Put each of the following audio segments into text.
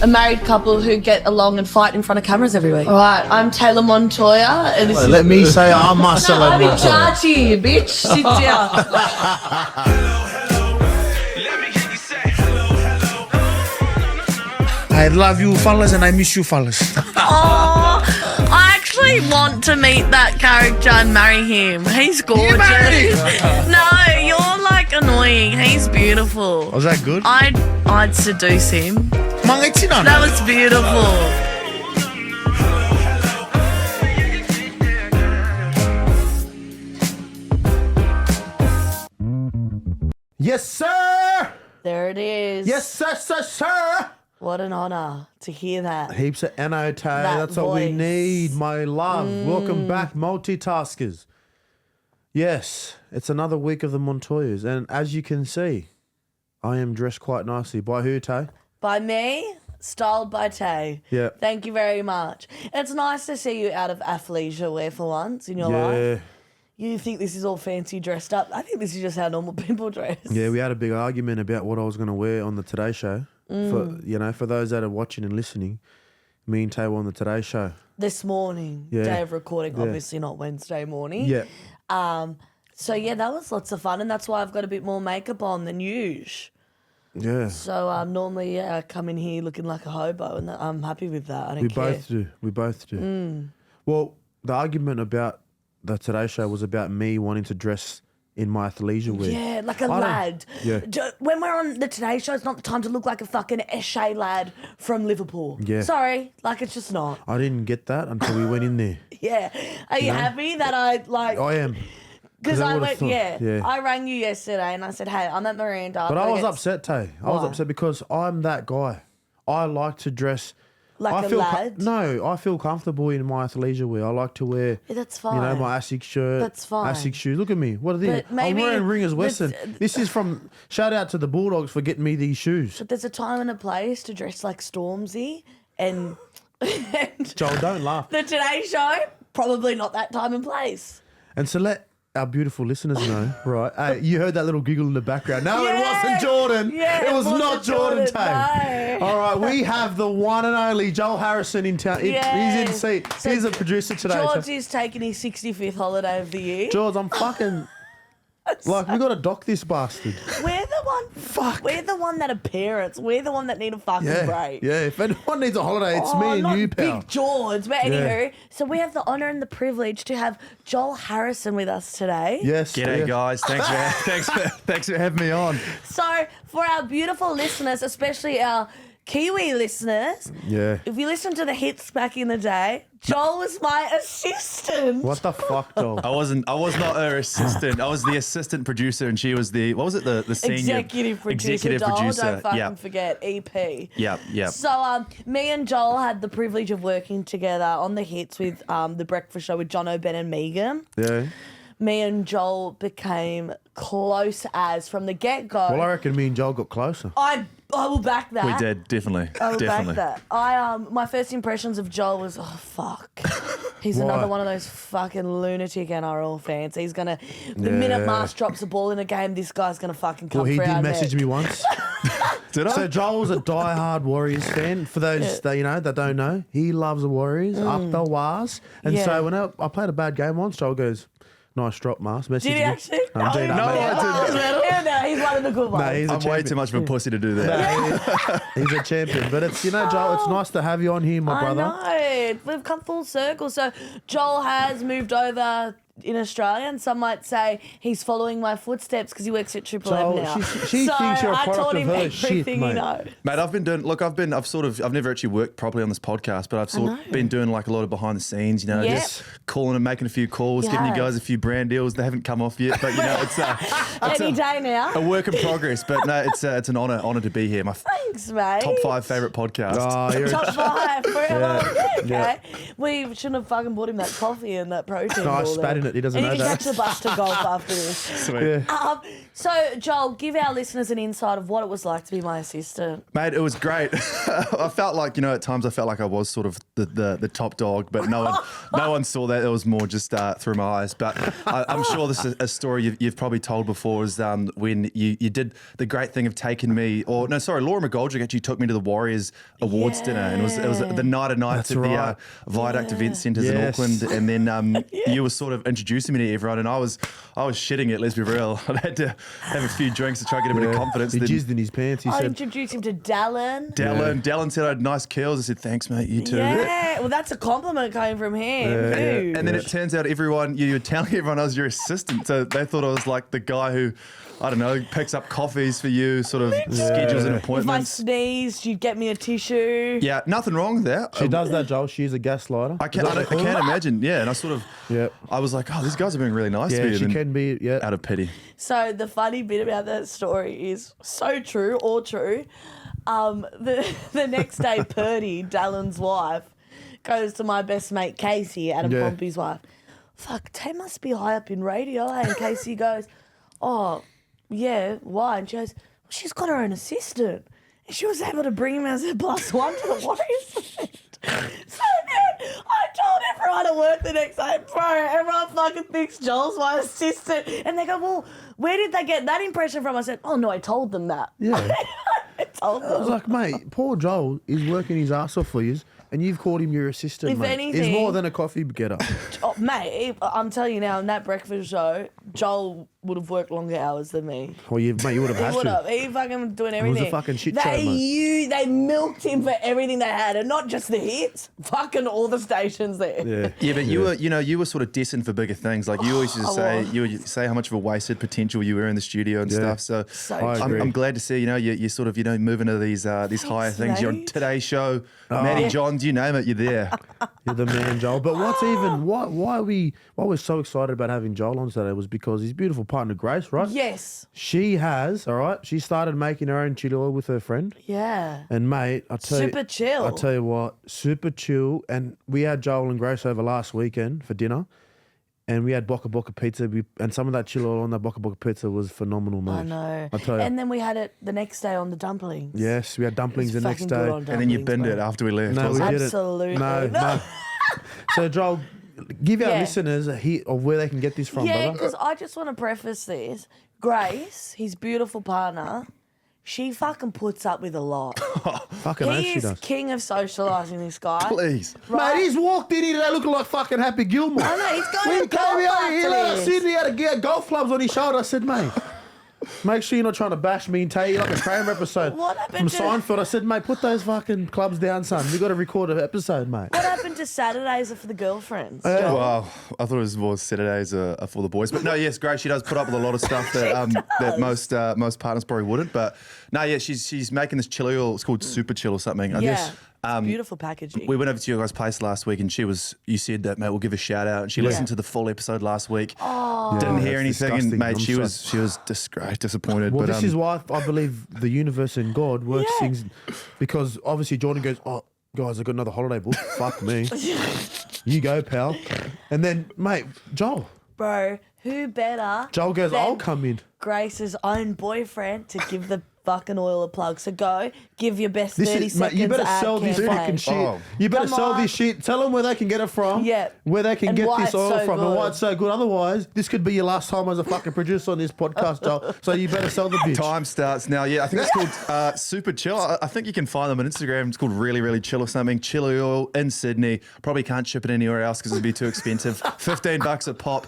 a married couple who get along and fight in front of cameras every week. All right, I'm Taylor Montoya. And this Let me say I'm Marcelo No, I'm in Montoya. charge here, bitch. Sit down. I love you fellas and I miss you fellas. Oh, I actually want to meet that character and marry him. He's gorgeous. No, you're like annoying. He's beautiful. Was that good? I'd seduce him. That was beautiful. Yes, sir. There it is. Yes, sir. What an honour to hear that. Heaps of NO, Tay. That's what we voice. need, my love. Welcome back, multitaskers. Yes, it's another week of the Montoyas. And as you can see, I am dressed quite nicely. By who, Tay? By me, styled by Tay. Yeah. Thank you very much. It's nice to see you out of athleisure wear for once in your life. You think this is all fancy dressed up. I think this is just how normal people dress. Yeah, we had a big argument about what I was going to wear on the Today Show. For those that are watching and listening, me and Tay were on the Today Show. This morning, day of recording, obviously not Wednesday morning. Yeah. So, yeah, that was lots of fun, and that's why I've got a bit more makeup on than usual. Yeah. So, normally, I come in here looking like a hobo, and I'm happy with that. I don't care. We both do. Well, the argument about the Today Show was about me wanting to dress in my athleisure wear. Yeah, like a lad. Yeah. When we're on the Today Show, it's not the time to look like a fucking Eshe lad from Liverpool. Yeah. Sorry, like it's just not. I didn't get that until we went in there. Yeah. Are you happy that I like... I am. Because I went, thought- yeah. I rang you yesterday and I said, hey, I'm at Miranda. But I was upset, Tay. I was upset because I'm that guy. I like to dress... Like a lad? No, I feel comfortable in my athleisure wear. I like to wear... Yeah, that's fine. You know, my Asics shirt. That's fine. Asics shoes. Look at me. What are these? But maybe I'm wearing Ringers Western. This is from... Shout out to the Bulldogs for getting me these shoes. But there's a time and a place to dress like Stormzy and Joel, don't laugh. the Today Show, probably not that time and place. And so let our beautiful listeners know, right? Hey, you heard that little giggle in the background. No, Yeah. it wasn't Jordan. Yeah, it was wasn't not Jordan Tay. no. All right, we have the one and only Joel Harrison in town. Yeah. He's in seat. So He's the producer today. George is taking his 65th holiday of the year. George, I'm fucking... Like, we got to dock this bastard. We're the one. Fuck. We're the one that are parents. We're the one that need a fucking break. Yeah, if anyone needs a holiday, it's me and not you, pal. Big George. But anywho, so we have the honour and the privilege to have Joel Harrison with us today. Yes. G'day, yeah. guys. Thanks for having me on. So for our beautiful listeners, especially our Kiwi listeners, Yeah. if you listen to the hits back in the day, Joel was my assistant. What the fuck, Joel? I was not her assistant. I was the assistant producer, and she was the the senior Executive producer. Joel, don't fucking forget, EP. Yeah. So me and Joel had the privilege of working together on the hits with the Breakfast Show with Jono, Ben and Megan. Yeah. Me and Joel became close as from the get-go. Well, I reckon me and Joel got closer. I will back that. We did, definitely. I will definitely. back that. My first impressions of Joel was, oh fuck, he's Why? another one of those fucking lunatic NRL fans. He's gonna, the minute Marce drops a ball in a game, this guy's gonna fucking come. Well, he for did our message neck. me once. Did I? So Joel's a diehard Warriors fan. For those that don't know, he loves the Warriors, up the Wars. And so when I played a bad game once, Joel goes, "Nice drop, Marce." Message Did he me. actually? No, I'm doing that, mate. No, he's one of the good ones. No, he's a I'm way champion. too much of a pussy to do that. He's a champion. But it's, Joel, it's nice to have you on here, my brother. I know. We've come full circle. So Joel has moved over in Australia, and some might say he's following my footsteps because he works at Triple M Joel, now. she so thinks you're a I product taught of him her everything shit, he mate. knows. Mate, I've never actually worked properly on this podcast, but I've been doing like a lot of behind the scenes, Yep. just calling and making a few calls, giving you guys a few brand deals. They haven't come off yet, but it's Any day now. a work in progress. But no, it's an honor to be here. My Thanks, mate. top 5 favorite podcast. Oh, you're Top 5 forever. Yeah. Okay. We shouldn't have fucking bought him that coffee and that protein. No, I ball spat there. in it. He doesn't And know you can that. catch the bus to golf after this. Sweet. Yeah. So, Joel, give our listeners an insight of what it was like to be my assistant. Mate, it was great. I felt like, at times I felt like I was sort of the top dog, but no one saw that. It was more just through my eyes. But I'm sure this is a story you've probably told before, is when you did the great thing of taking me, Laura McGoldrick actually took me to the Warriors Awards dinner, and it was the night of nights That's at right. the Viaduct Event Centres in Yes. Auckland, and then you were sort of introducing me to everyone, and I was shitting it, let's be real. I had to have a few drinks to try and get a bit of confidence. He Then jizzed in his pants. He I said, introduced him to Dallin. Dallin said I had nice curls. I said, thanks, mate, you too. Yeah, well, that's a compliment coming from him. Who? And then it turns out you were telling everyone I was your assistant. So they thought I was like the guy who, I don't know, picks up coffees for you, sort of schedules and If I appointments. sneezed, you'd get me a tissue. Yeah, nothing wrong with that. she does that, Joel. She's a gaslighter. I can't imagine. Yeah, and I sort of, Yep. I was like, oh, these guys are being really nice to Yeah, me. she and can be. Yeah. out of pity. So the funny bit about that story is so true or true. The next day, Purdy, Dallin's wife, goes to my best mate Casey, Adam Yeah. Pompey's wife. Fuck, Tay must be high up in radio. Eh? And Casey goes, oh, yeah, why? And she goes, well, she's got her own assistant. And she was able to bring him as a +1 to the Warriors. So then I told everyone at work the next day, bro, everyone fucking thinks Joel's my assistant. And they go, well, where did they get that impression from? I said, oh, no, I told them that. Yeah. I told I was them. like, mate, poor Joel is working his ass off for you, and you've called him your assistant, If mate. anything- He's more than a coffee getter. Oh, mate, I'm telling you now, in that breakfast show, Joel would have worked longer hours than me. Well, you would have He had would to. have. He fucking was doing was a everything. fucking shit show, mate. They milked him for everything they had, and not just the hits, fucking all the stations there. Yeah. Yeah, but you were sort of destined for bigger things. Like you always used to say, you would say how much of a wasted potential you were in the studio and Yeah. stuff. So, So I true. agree. I'm glad to see, you sort of, moving to these higher things. You're on mate. Today's Show, Matty Johns, you name it, you're there. You're the man, Joel. But what's even why we're so excited about having Joel on today was because his beautiful partner Grace, right? Yes. She has, all right. She started making her own chili oil with her friend, Yeah. and mate, Super chill. I tell you what, super chill. And we had Joel and Grace over last weekend for dinner, and we had Boca Boca pizza. And some of that chili oil on that Boca Boca pizza was phenomenal, mate. I know. I tell you. And then we had it the next day on the dumplings. Yes, we had dumplings It's the next fucking good day. on And then you dumplings, binned it bro. after we left. No, we wasn't it? didn't. Absolutely. No. So Joel, give our Yeah. listeners a hit of where they can get this from, Yeah, brother. because I just want to preface this. Grace, his beautiful partner, she fucking puts up with a lot. Fucking oath He she is does. king of socialising, this guy. Please. Right? Mate, he's walked in here today looking like fucking Happy Gilmore. I know, he's going When to he golf came out after here, like, this. Sydney had a golf clubs on his shoulder. I said, mate, make sure you're not trying to bash me and tell you like a Kramer episode What happened from to- Seinfeld. I said, mate, put those fucking clubs down, son. We got to record an episode, mate. What happened to Saturdays are for the girlfriends? Well, I thought it was more Saturdays are for the boys, but no, yes, Grace, she does put up with a lot of stuff that most partners probably wouldn't. But no, yeah, she's making this chili oil. It's called Super Chill or something. Yeah. Beautiful packaging. We went over to your guys' place last week, and you said that, mate, we'll give a shout out. And she listened to the full episode last week. Oh. Didn't hear that's anything, and disgusting. mate, I'm she was disappointed. Well, but this is why I believe the universe and God works Yeah. things, because obviously Jordan goes, oh, guys, I got another holiday book. Fuck me. You go, pal. And then, mate, Joel Bro, who better goes, than I'll come in. Grace's own boyfriend to give the fucking oil a plug? So go, give your best This 30 is, mate, seconds you better ad sell this campaign. fucking shit. Oh. You better Come sell on. this shit. Tell them where they can get it from. Yeah. Where they can And get why this it's oil so from and why good. it's so good. Otherwise, this could be your last time as a fucking producer on this podcast, Joel. So you better sell the bitch. time starts now. Yeah, I think it's called Super Chill. I think you can find them on Instagram. It's called Really, Really Chill or something. Chili oil in Sydney. Probably can't ship it anywhere else because it'd be too expensive. $15 a pop.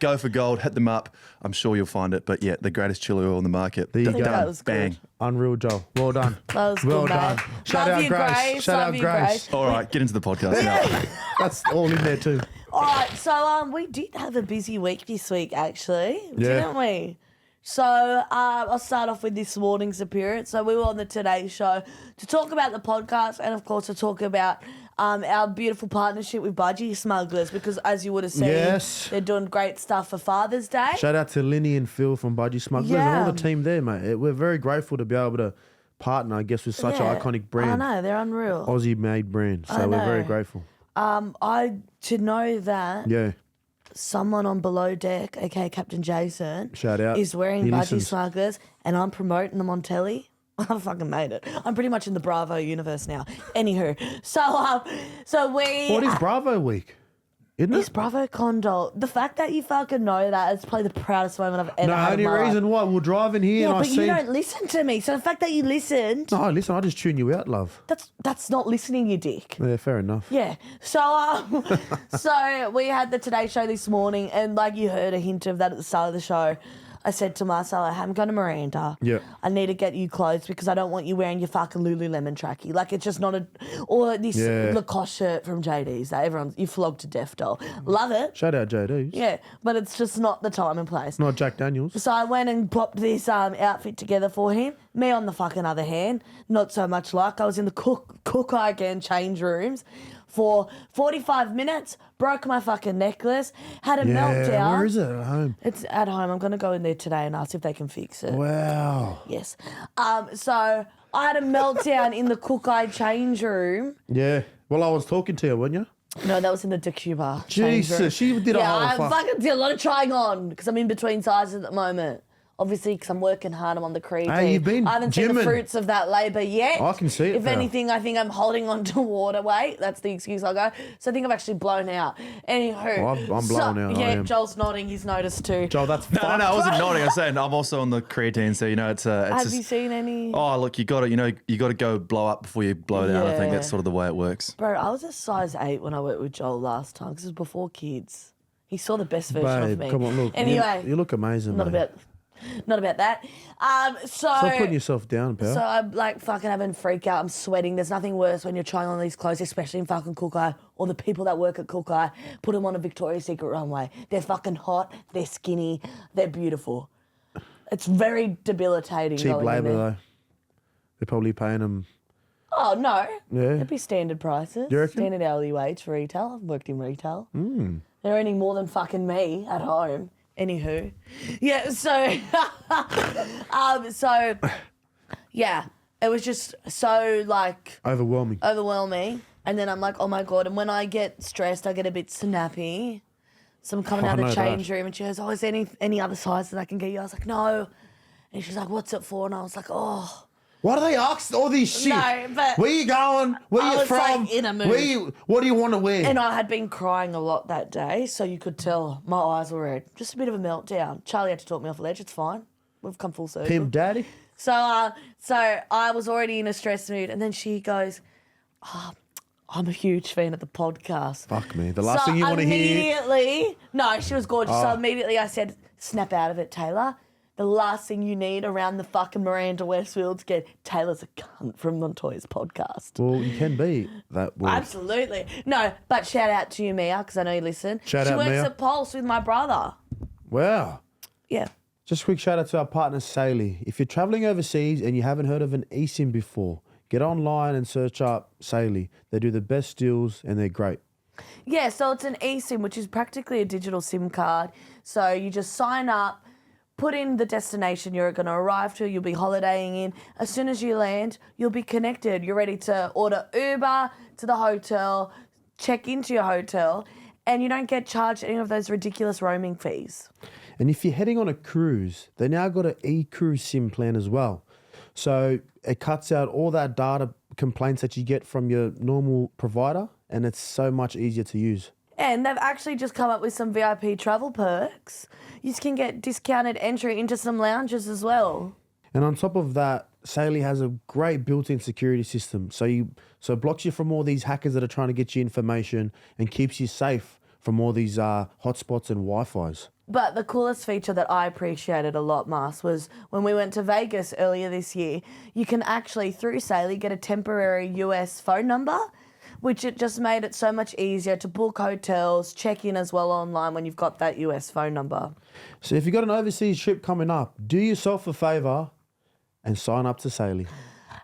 Go for gold. Hit them up. I'm sure you'll find it. But yeah, the greatest chili oil in the market. There you Done. go. That was good. Bang. Unreal, Joel. Well done. That was well good, done. mate. Shout Love out you, Grace. Grace. Shout Love out you, Grace. Grace. All right, get into the podcast now. That's all in there too. All right, so we did have a busy week this week, actually, Yeah. didn't we? So I'll start off with this morning's appearance. So we were on the Today Show to talk about the podcast and, of course, to talk about our beautiful partnership with Budgie Smugglers, because, as you would have seen, Yes. they're doing great stuff for Father's Day. Shout out to Linny and Phil from Budgie Smugglers and all Yeah. the team there, mate. We're very grateful to be able to partner, I guess, with such Yeah. an iconic I brand. know, they're unreal. Aussie-made brand. I So we're very know. grateful. To know that Yeah. someone on Below Deck, aka Captain Jason, Shout out. is wearing He budgie listens. smugglers, and I'm promoting them on telly. I fucking made it. I'm pretty much in the Bravo universe now. Anywho, so we. What is Bravo Week? Isn't It's it? Bravo Condor. The fact that you fucking know that is probably the proudest moment I've ever No, had only in my life. reason why we're driving here Yeah, and I but you see. don't listen to me. So the fact that you listened, No, listen, I just tune you out, love. that's not listening, you dick. Yeah, fair enough. Yeah. So so we had the Today Show this morning, and like you heard a hint of that at the start of the show. I said to Marcelo, I'm going to Miranda. Yeah. I need to get you clothes because I don't want you wearing your fucking Lululemon trackie. Like, it's just not or this Yeah. Lacoste shirt from JD's that you flogged to death, doll. Love it. Shout out JD's. Yeah, but it's just not the time and place. Not Jack Daniels. So I went and popped this outfit together for him. Me, on the fucking other hand, not so much luck. I was in the cook again change rooms for 45 minutes, broke my fucking necklace, had a meltdown. Where is it? At home. It's at home. I'm going to go in there today and ask if they can fix it. Wow. Yes. So I had a meltdown in the cook-eye change room. Yeah. Well, I was talking to you, weren't you? No, that was in the Decuba change room. Jesus, she did a Yeah, I whole fuck. fucking did a lot of trying on because I'm in between sizes at the moment. Obviously, because I'm working hard, I'm on the creatine. Hey, you've been I haven't seen the gymming. fruits of that labour yet. I can see it, If pal. anything, I think I'm holding on to water weight. That's the excuse I'll go. So I think I've actually blown out. Anywho. Oh, I'm blown out, I Yeah, am. Joel's nodding. He's noticed too. Joel, that's No, I wasn't nodding. I was saying I'm also on the creatine, so it's Have just, you seen any? Oh, look, you got to go blow up before you blow down. I think Yeah. that's sort of the way it works. Bro, I was a size 8 when I worked with Joel last time because it was before kids. He saw the best version of Babe, me. come on, look. Anyway, You look amazing, not mate. about that. Stop putting yourself down, pal. So I'm like fucking having a freak out. I'm sweating. There's nothing worse when you're trying on these clothes, especially in fucking Cook-Eye, or the people that work at Cook-Eye, put them on a Victoria's Secret runway. They're fucking hot. They're skinny. They're beautiful. It's very debilitating. Cheap going in labour, there. though. They're probably paying them. Oh, no. Yeah. It'd be standard prices. You reckon? Standard hourly wage for retail. I've worked in retail. They're earning more than fucking me at home. Anywho. Yeah, so... yeah, it was just so, like, Overwhelming. overwhelming. And then I'm like, oh, my God. And when I get stressed, I get a bit snappy. So I'm coming out of I the know that. change room and she goes, oh, is there any other size that I can get you? I was like, no. And she's like, what's it for? And I was like, oh... Why do they ask all these shit? No, but where you going? Where I you was, like, from? in a mood. What do you want to wear? And I had been crying a lot that day, so you could tell my eyes were red. Just a bit of a meltdown. Charlie had to talk me off the ledge. It's fine. We've come full circle. Pimp daddy? So I was already in a stress mood, and then she goes, I'm a huge fan of the podcast. Fuck me. The last thing you want to hear. Immediately, no, she was gorgeous. So Oh. immediately I said, snap out of it, Taylor. The last thing you need around the fucking Miranda Westfield to get Taylor's a cunt from Montoya's podcast. Well, you can be that word. Absolutely. No, but shout out to you, Mia, because I know you listen. Shout she out, works Mia. at Pulse with my brother. Wow. Yeah. Just a quick shout out to our partner, Saily. If you're traveling overseas and you haven't heard of an eSIM before, get online and search up Saily. They do the best deals and they're great. Yeah, so it's an eSIM, which is practically a digital SIM card. So you just sign up, put in the destination you're going to arrive to, you'll be holidaying in. As soon as you land, you'll be connected. You're ready to order Uber to the hotel, check into your hotel, and you don't get charged any of those ridiculous roaming fees. And if you're heading on a cruise, they now got an e-cruise SIM plan as well. So it cuts out all that data complaints that you get from your normal provider, and it's so much easier to use. And they've actually just come up with some VIP travel perks. You can get discounted entry into some lounges as well. And on top of that, Saily has a great built-in security system. So it blocks you from all these hackers that are trying to get you information and keeps you safe from all these hotspots and Wi-Fis. But the coolest feature that I appreciated a lot, Marce, was when we went to Vegas earlier this year, you can actually, through Saily, get a temporary US phone number, which it just made it so much easier to book hotels, check in as well online when you've got that US phone number. So if you've got an overseas trip coming up, do yourself a favour and sign up to Saily.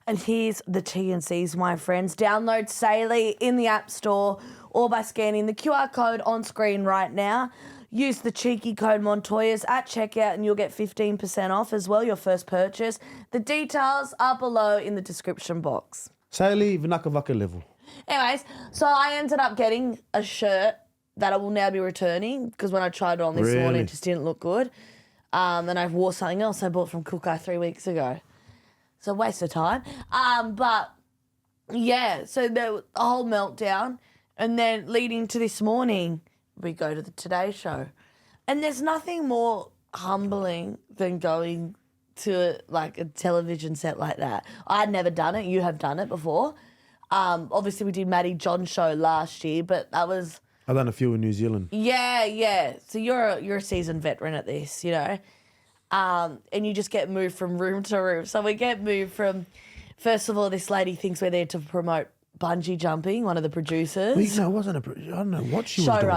And here's the T&Cs, my friends. Download Saily in the App Store or by scanning the QR code on screen right now. Use the cheeky code Montoyas at checkout and you'll get 15% off as well, your first purchase. The details are below in the description box. Saily, vinaka vaka level. Anyways, so I ended up getting a shirt that I will now be returning because when I tried it on this morning, it just didn't look good. And I wore something else I bought from Cooker 3 weeks ago. So waste of time. But yeah, so the whole meltdown. And then leading to this morning, we go to the Today Show. And there's nothing more humbling than going to like a television set like that. I'd never done it. You have done it before. Obviously, we did Matty John's show last year, but that was... I've done a few in New Zealand. Yeah. So you're a seasoned veteran at this, you know. And you just get moved from room to room. So we get moved from, first of all, this lady thinks we're there to promote bungee jumping, one of the producers. Well, no, it wasn't I don't know what she was doing.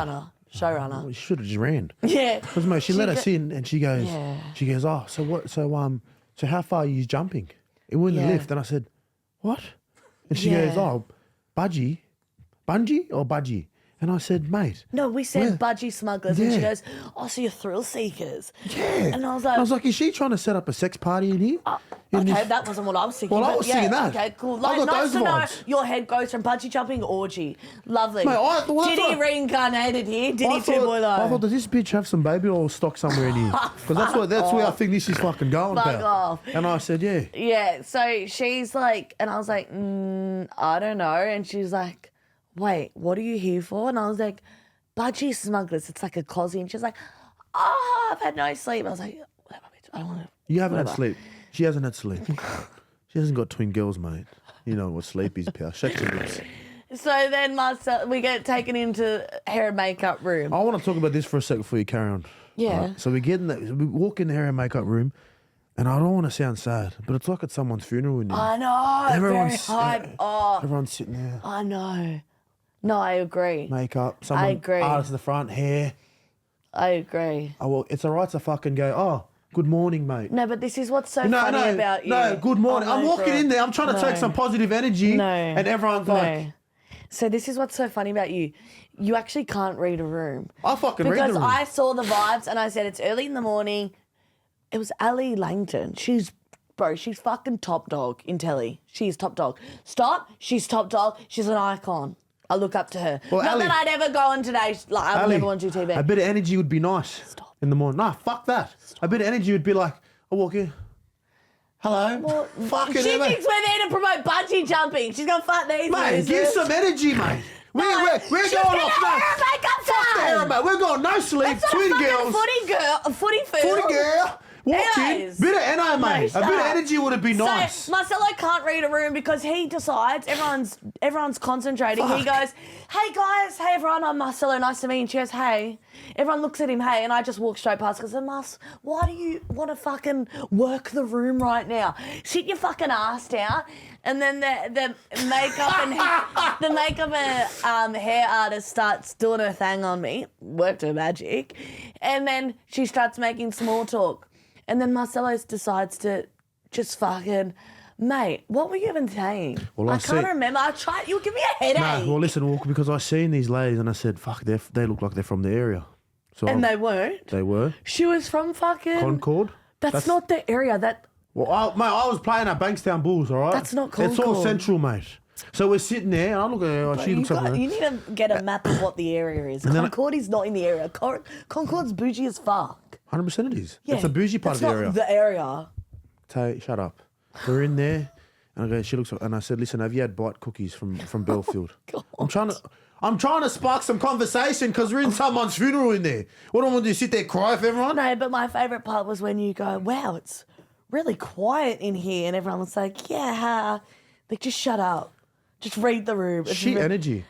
Showrunner. Well, she should have just ran. Yeah. Because mate, she let us in and she goes, oh, so what? So how far are you jumping? It was in the lift, and I said, what? And she goes, oh, bungee or budgie? And I said, mate. No, we said budgie smugglers. And she goes, oh, so you're thrill seekers. Yeah. And I was like, is she trying to set up a sex party in here? Okay, that wasn't what I was thinking. Well, I was thinking that. Okay, cool. I got Nice those to know vibes. your head goes from bungee jumping orgy. Lovely. Mate, Did he reincarnated here? Did he 2.0? I thought, does this bitch have some baby oil stock somewhere in here? Because that's where I think this is fucking going. Fuck off. And I said, yeah. Yeah, so she's like, and I was like, I don't know. And she's like, wait, what are you here for? And I was like, budgie smugglers. It's like a cosy. And she's like, oh, I've had no sleep. I was like, whatever, bitch. I don't want to. You haven't had sleep. She hasn't had sleep. She hasn't got twin girls, mate. You know what sleep is, pal. Shake your lips. So then we get taken into hair and makeup room. I want to talk about this for a second before you carry on. Yeah. Right? So we walk in the hair and makeup room, and I don't want to sound sad, but it's like it's someone's funeral in there. I know. Everyone's very hype. Everyone's sitting there. I know. No, I agree. Makeup. Someone, I agree. artist at the front, hair. I agree. Oh, well, it's all right to fucking go, oh, good morning, mate. No, but this is what's so funny about you. No, good morning. Oh, I'm walking in there. I'm trying to take some positive energy. No. And everyone's like... So this is what's so funny about you. You actually can't read a room. I fucking read the room. Because I saw the vibes and I said, it's early in the morning. It was Ali Langton. She's fucking top dog in telly. She's top dog. Stop. She's top dog. She's an icon. I look up to her. Well, Not Ali, that I'd ever go on today. Like, I would never want to do TV. A bit of energy would be nice in the morning. Nah, fuck that. A bit of energy would be like, I walk in. Hello. Well, fucking she thinks we're there to promote bungee jumping. She's gonna fuck these. Mate, give some energy, mate. We're going off now. Fuck the hair, mate. We're going no sleep. Twin girls. Footy girl. Walk Anyways. in. Bit of NO, mate. No, a bit of energy would have been nice. So Marcelo can't read a room because he decides everyone's concentrating. Fuck. He goes, hey guys, hey everyone, I'm Marcelo, nice to meet you. And she goes, hey. Everyone looks at him, hey, and I just walk straight past because Marce, why do you want to fucking work the room right now? Sit your fucking ass down. And then the makeup and hair artist starts doing her thing on me, worked her magic, and then she starts making small talk. And then Marcelo decides to just fucking, mate, what were you even saying? Well, I can't remember. I tried. You give me a headache. Nah, well, listen, because I seen these ladies and I said, fuck, they look like they're from the area. So they weren't. They were. She was from fucking Concord. That's not the area. Well, I was playing at Bankstown Bulls, all right? That's not Concord. It's all central, mate. So we're sitting there, and I look at her, she looks up. You need to get a map of what the area is. Concord is not in the area. Concord's bougie as fuck. 100% it is. Yeah, it's a bougie part of the area. That's not the area. Tay, shut up. We're in there, and she looks up, and I said, listen, have you had bite cookies from Belfield? I'm trying to spark some conversation because we're in someone's funeral in there. What do I want to do, sit there cry for everyone? No, but my favourite part was when you go, wow, it's really quiet in here, and everyone was like, yeah, like just shut up. Just read the room. Shit energy.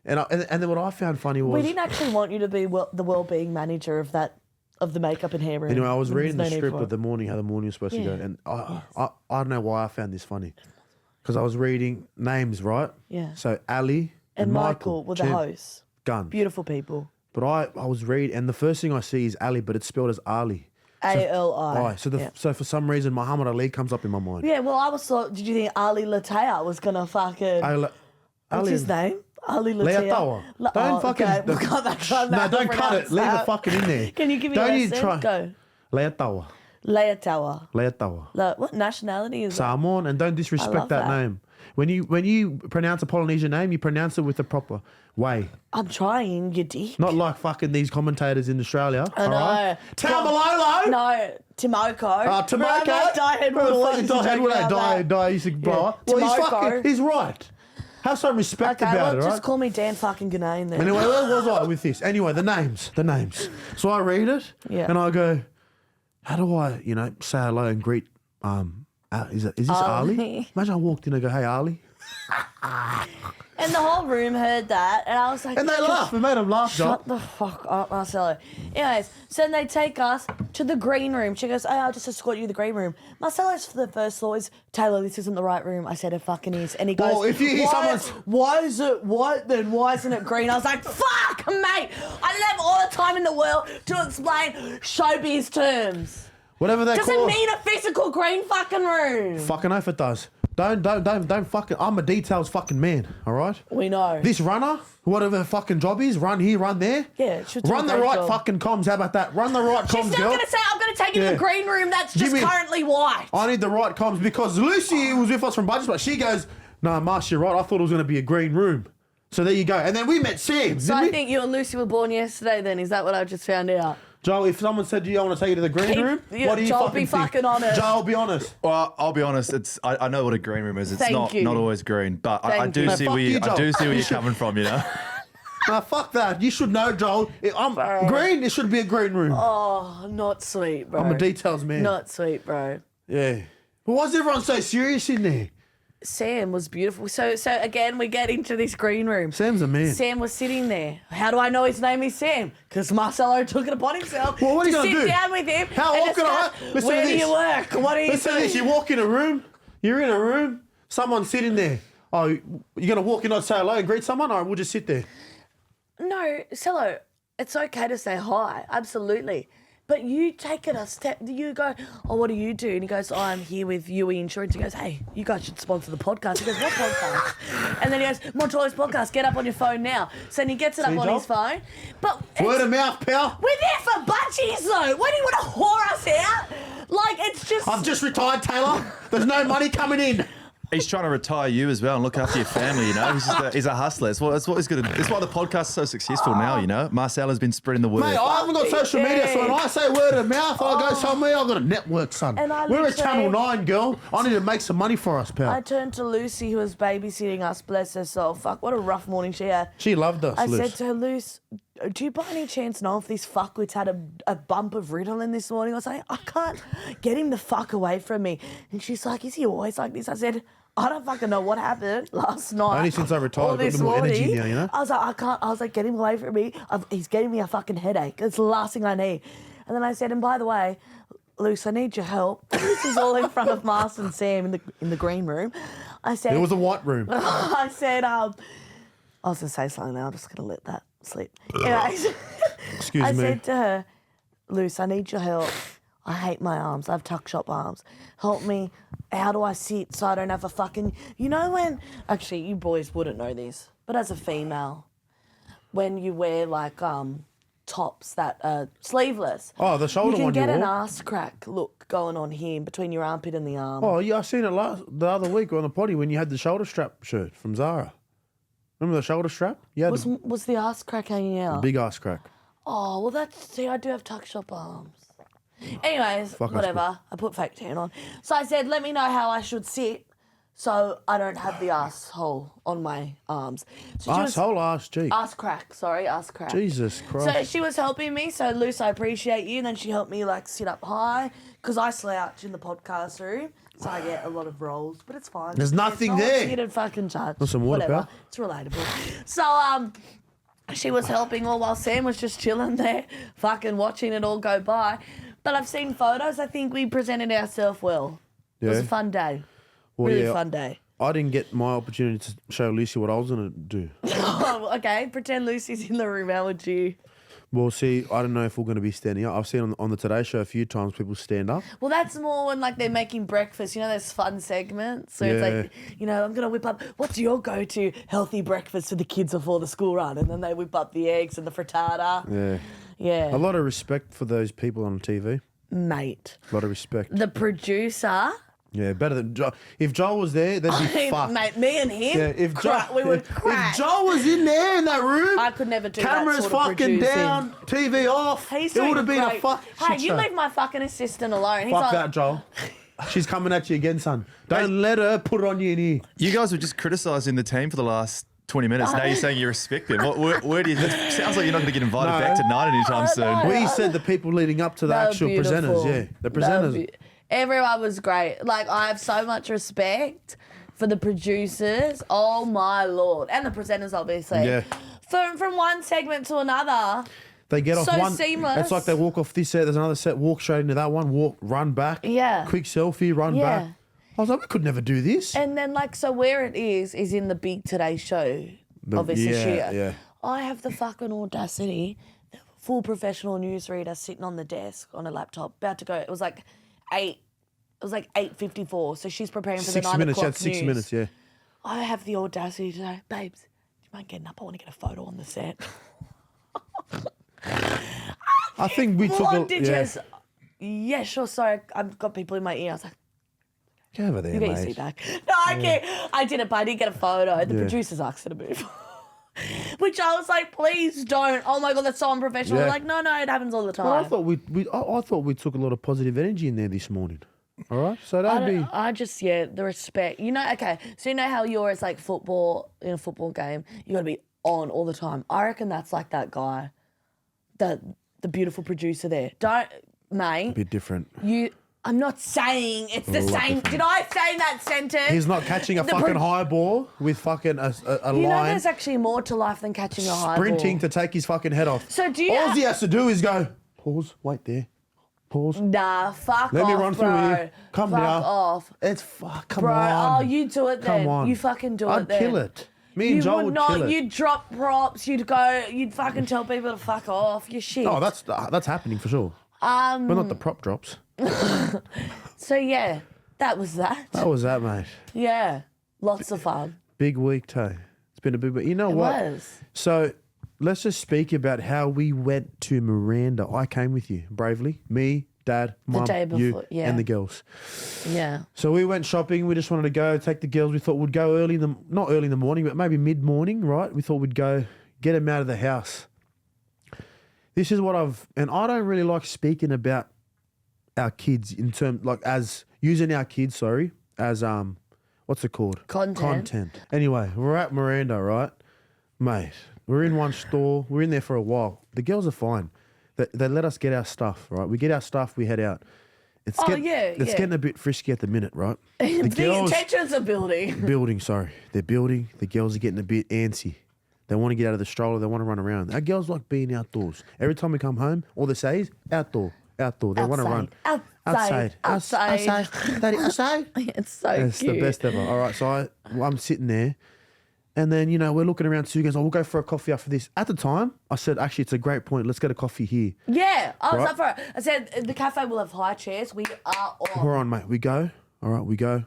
And then what I found funny was... We didn't actually want you to be the well-being manager of the makeup and hair room. Anyway, I was reading the script of the morning, how the morning was supposed to go, and I don't know why I found this funny. Because I was reading names, right? Yeah. So Ali and Michael were the hosts. Gun. Beautiful people. But I was reading, and the first thing I see is Ali, but it's spelled as Ali. Ali. So for some reason, Muhammad Ali comes up in my mind. Yeah, well, did you think Ali Latea was going to fucking... What's his name? Ali Latea. Don't fucking... Okay, we'll cut that. No, don't cut it. Leave it fucking in there. Can you give me a lesson? Go. Leatawa. Leatawa. Leatawa. What nationality is Samoan, and don't disrespect love that that. name. When you pronounce a Polynesian name, you pronounce it with the proper way. it? I'm trying, you dick. Not like fucking these commentators in Australia. I all know. right? Tamalolo! No, Timoko. Timoko? Remember that Diane Who the Woodward fuck is used to Diane joke Woodward? about that? Used to blow. Yeah. Well, Timoko. he's right. Have some respect Okay, about well, it, right? just call me Dan fucking Ganane then. Anyway, where was I with this? Anyway, the names. So I read it, Yeah. and I go, how do I, say hello and greet, is this Ali? Ali. Imagine I walked in and go, hey, Ali. And the whole room heard that, and I was like, And they laughed. We made them laugh, John. Shut the fuck up, Marcelo. Anyways, so then they take us to the green room. She goes, I'll just escort you to the green room. Marcelo's for the first floor is, Taylor, this isn't the right room. I said, it fucking is. And he goes, Well, if you hear why is it white then? Why isn't it green? I was like, fuck, mate. I don't have all the time in the world to explain showbiz terms. Whatever they Doesn't call mean a physical green fucking room. Fucking oath it does. Don't fucking, I'm a details fucking man, all right? We know. This runner, whatever her fucking job is, run here, run there. Yeah, she'll do Run a the great right job. fucking comms. How about that? Run the right She's comms, still girl. going to say, I'm going to take you to Yeah. the green room that's Give just me- currently white. I need the right comms because Lucy was with us from Budget, but she goes, no, Marce, you're right. I thought it was going to be a green room. So there you go. And then we met Sam, So didn't I we? think you and Lucy were born yesterday then. Is that what I just found out? Joe, if someone said to you, I want to take you to the green room, Yeah, what do you Joel, fucking be think? fucking honest. Joel, be honest. Well, I'll be honest. I know what a green room is. It's Thank you. not always green, but I Thank do you. No, see fuck where you, I Joel. do see where you're coming from. Nah, fuck that. You should know, Joel. I'm Bro. green. It should be a green room. Oh, not sweet, bro. I'm a details man. Not sweet, bro. Yeah. But why is everyone so serious in there? Sam was beautiful. So again, we get into this green room. Sam's a man. Sam was sitting there. How do I know his name is Sam? Because Marcelo took it upon himself Well, what are you to gonna sit do? down with him. How and often I- discuss, listen where to do this. you work? What are you Listen to doing? this. You walk in a room. You're in a room. Someone's sitting there. Oh, you're going to walk in and say hello and greet someone? All right, we'll just sit there. No, Cello, it's okay to say hi, absolutely. But you take it a step, you go, oh, what do you do? And he goes, oh, I'm here with UE Insurance. He goes, hey, you guys should sponsor the podcast. He goes, what podcast? And then he goes, Montoya's podcast, get up on your phone now. So then he gets it up See, on Joel? his phone. But Word it's- of mouth, pal. we're there for budgies though. What do you want to whore us out? Like, it's just... I've just retired, Taylor. There's no money coming in. He's trying to retire you as well and look after your family. He's a hustler. That's what he's good. That's why the podcast is so successful now. Marcelo's been spreading the word. Mate, I haven't got social media, so when I say word of mouth, I go somewhere, I've got a network, son. And I We're at literally- Channel 9, girl. I need to make some money for us, pal. I turned to Lucy, who was babysitting us, bless her soul. Fuck, what a rough morning she had. She loved us, I Luce. said to her, Luce, do you by any chance know if this fuckwit's had a bump of Ritalin this morning? I was like, I can't get him the fuck away from me. And she's like, is he always like this? I said, I don't fucking know what happened last night. Only since I retired, or I've got a this bit more energy morning. now, you know? I was like, I can't. I was like, get him away from me. He's getting me a fucking headache. It's the last thing I need. And then I said, and by the way, Luce, I need your help. This is all in front of Marce and Sam in the green room. I said, It was a white room. I said, I was going to say something now. I'm just going to let that slip. Anyways, Excuse I me. said to her, Luce, I need your help. I hate my arms. I have tuck shop arms. Help me. How do I sit so I don't have a fucking... You know when... Actually, you boys wouldn't know this, but as a female, when you wear like tops that are sleeveless... Oh, the shoulder you one can you get an wore? ass crack look going on here between your armpit and the arm. Oh, yeah, I seen it the other week on the potty when you had the shoulder strap shirt from Zara. Remember the shoulder strap? You had Was the ass crack hanging out? big ass crack. Oh, well, see, I do have tuck shop arms. Anyways, Fuck us, whatever. I put fake tan on. So I said, let me know how I should sit so I don't have the asshole on my arms. So she was- Asshole, ass cheek. Ass crack, sorry, ass crack. Jesus Christ. So she was helping me. So, Luce, I appreciate you. And then she helped me, like, sit up high because I slouch in the podcast room. So I get a lot of rolls, but it's fine. There's nothing No one's there. here to fucking judge. Want some water, Whatever. pal? It's relatable. So, she was helping all while Sam was just chilling there, fucking watching it all go by. But I've seen photos. I think we presented ourselves well. It was a Yeah. fun day. Well, Really yeah, fun day. I didn't get my opportunity to show Lucy what I was going to do. Oh, okay, pretend Lucy's in the room. How would you? Well, see, I don't know if we're going to be standing up. I've seen on the Today Show a few times people stand up. Well, that's more when like they're making breakfast. You know, those fun segments. So it's Yeah. like, you know, I'm gonna whip up. What's your go-to healthy breakfast for the kids before the school run? And then they whip up the eggs and the frittata. Yeah. Yeah. A lot of respect for those people on TV. Mate. A lot of respect. The producer. Yeah, better than Joel. If Joel was there, they'd be fucked. Mate, me and him, Yeah, if we would crack. If Joel was in there in that room, I could never do cameras that sort of fucking producing. down, TV off. He's it would have doing been great. a fuck. Hey, shit you show. leave my fucking assistant alone. He's Fuck like, that, Joel. She's coming at you again, son. Don't let her put it on you in here. You guys were just criticising the team for the last 20 minutes. Now you're saying you respect them. Where do you? It sounds like you're not going to get invited back to night anytime soon. We said the people leading up to the they were actual beautiful. presenters. Yeah, the They were presenters. Everyone was great. Like, I have so much respect for the producers. Oh, my Lord. And the presenters, obviously. Yeah. From one segment to another. They get off So one. seamless. It's like they walk off this set. There's another set. Walk straight into that one. Walk, run back. Yeah. Quick selfie. Run Yeah. back. I was like, we could never do this. And then, like, so where it is in the big Today show of this year. Yeah. I have the fucking audacity, the full professional newsreader sitting on the desk on a laptop, about to go. It was like 8:54. So she's preparing for the 6 9 minutes. o'clock You had 6 news. minutes. Yeah. I have the audacity to say, babes, do you mind getting up? I want to get a photo on the set. I think we took a. Wanted Yeah. just, yeah, sure, sorry. I've got people in my ear. I was like, Get over there, you get your mate. seat back. No, I can't. I did it, but I didn't get a photo. The Yeah. producers asked her to move. Which I was like, please don't. Oh my God, that's so unprofessional. Yeah. They're like, no, it happens all the time. Well, I thought I thought we took a lot of positive energy in there this morning. All right, so that'd be. I just, the respect. You know, okay, so you know how yours like football, in a football game, you got to be on all the time. I reckon that's like that guy, the beautiful producer there. Don't, mate. A bit different. I'm not saying it's the lot same. different. Did I say that sentence? He's not catching a The fucking pro- high ball with fucking a You know, line, there's actually more to life than catching a high sprinting ball. to take his fucking head off. So do you? All he has to do is go, pause, wait there, pause. Nah, fuck Let off, me run bro. through here. Come fuck now. off. It's fuck. Come Bro, on. oh, you do it then. Come on. You fucking do I'd it then. kill it. Me and You Joel would would not. kill it. You'd drop props. You'd go. You'd fucking tell people to fuck off. You're shit. Oh, that's happening for sure. But not the prop drops. So yeah, that was that. That was that, mate. Yeah, lots of fun. Big week, Tay. It's been a big week. You know It what? was. So let's just speak about how we went to Miranda. I came with you bravely. Me, Dad, Mum, day you, before, yeah. and the girls. Yeah. So we went shopping. We just wanted to go take the girls. We thought we'd go not early in the morning, but maybe mid-morning, right? We thought we'd go get them out of the house. This is what and I don't really like speaking about our kids in terms, like as using our kids, as what's it called? Content. Anyway, we're at Miranda, right? Mate, we're in one store. We're in there for a while. The girls are fine. They let us get our stuff, right? We get our stuff, we head out. It's getting a bit frisky at the minute, right? The tensions are building. They're building. The girls are getting a bit antsy. They want to get out of the stroller. They want to run around. Our girls like being outdoors. Every time we come home, all they say is outdoor. They want to run. Outside. Daddy, outside. It's so It's cute. the best ever. All right, so I'm sitting there, and then we're looking around. Sue goes, "Oh, we'll go for a coffee after this." At the time, I said, "Actually, it's a great point. Let's get a coffee here." Yeah, I was Right. up for it. I said the cafe will have high chairs. We are on. We're on, mate. We go. All right, we go.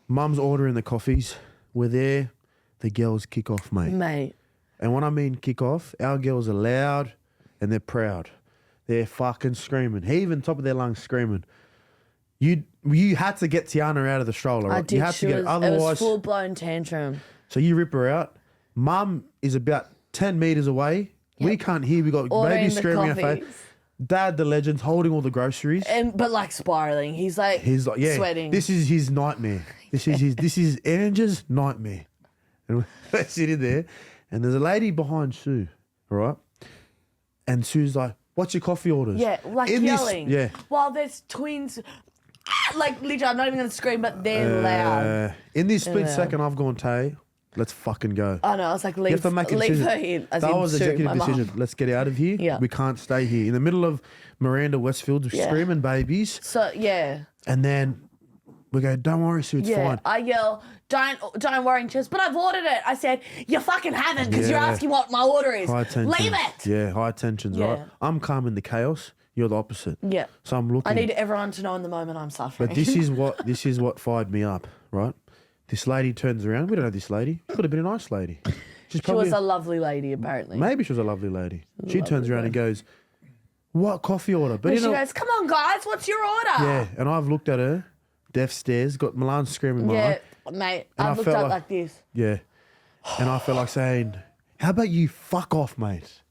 Mum's ordering the coffees. We're there. The girls kick off, Mate. And when I mean kick off, our girls are loud and they're proud. They're fucking screaming. Heaving top of their lungs screaming. You had to get Tiana out of the stroller, right? I did. You had to get it was otherwise. full blown tantrum. So you rip her out. Mum is about 10 metres away. We can't hear. We got Ordering baby the screaming in our face. coffees. Dad, the legend's holding all the groceries. But like spiraling. He's like Yeah, sweating. this is his nightmare. This is Ange's nightmare. And we're sitting there, and there's a lady behind Sue, right? And Sue's like, "What's your coffee orders?" Yeah, like In this- yelling. yeah. While there's twins, like literally, I'm not even going to scream, but they're loud. In this split Yeah. second, I've gone, Tay, let's fucking go. I know. I was like, You leave, have to make a leave decision. her in. As That in was Sue, executive my mum. decision. Let's get out of here. Yeah. We can't stay here. In the middle of Miranda Westfield Yeah. screaming babies. So yeah. And then we go, "Don't worry, Sue, it's Yeah, fine." I yell, don't worry, and she goes, "But I've ordered it." I said, "You fucking haven't, because you're Yeah. asking what my order is. High tension. Leave it." Yeah, high tensions, Yeah. right? I'm calming the chaos. You're the opposite. Yeah. So I'm looking. I need everyone to know in the moment I'm suffering. But this is what fired me up, right? This lady turns around. We don't know this lady. Could have been a nice lady. She's she probably was a lovely lady, apparently. maybe she was a lovely lady. She turns around and goes, what coffee order? But And you she know, goes, come on, guys, what's your order? yeah. And I've looked at her, deaf stares, got Milan screaming my Yeah, eye. mate, And I I looked felt up like- like this. Yeah. And I felt like saying, how about you fuck off, mate?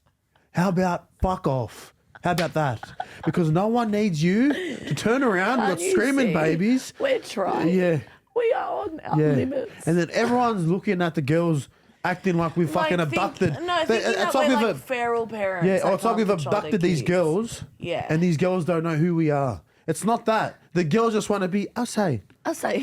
How about fuck off? How about that? Because no one needs you to turn around. We've Can't got you screaming see? babies. We're trying. Yeah. We are on our Yeah. limits. And then everyone's looking at the girls acting like we fucking abducted. No, thinking that we're like feral parents. yeah, that it's like can't we've control their abducted these kids. girls. Yeah. And these girls don't know who we are. It's not that. The girls just want to be, I'll say, I'll say.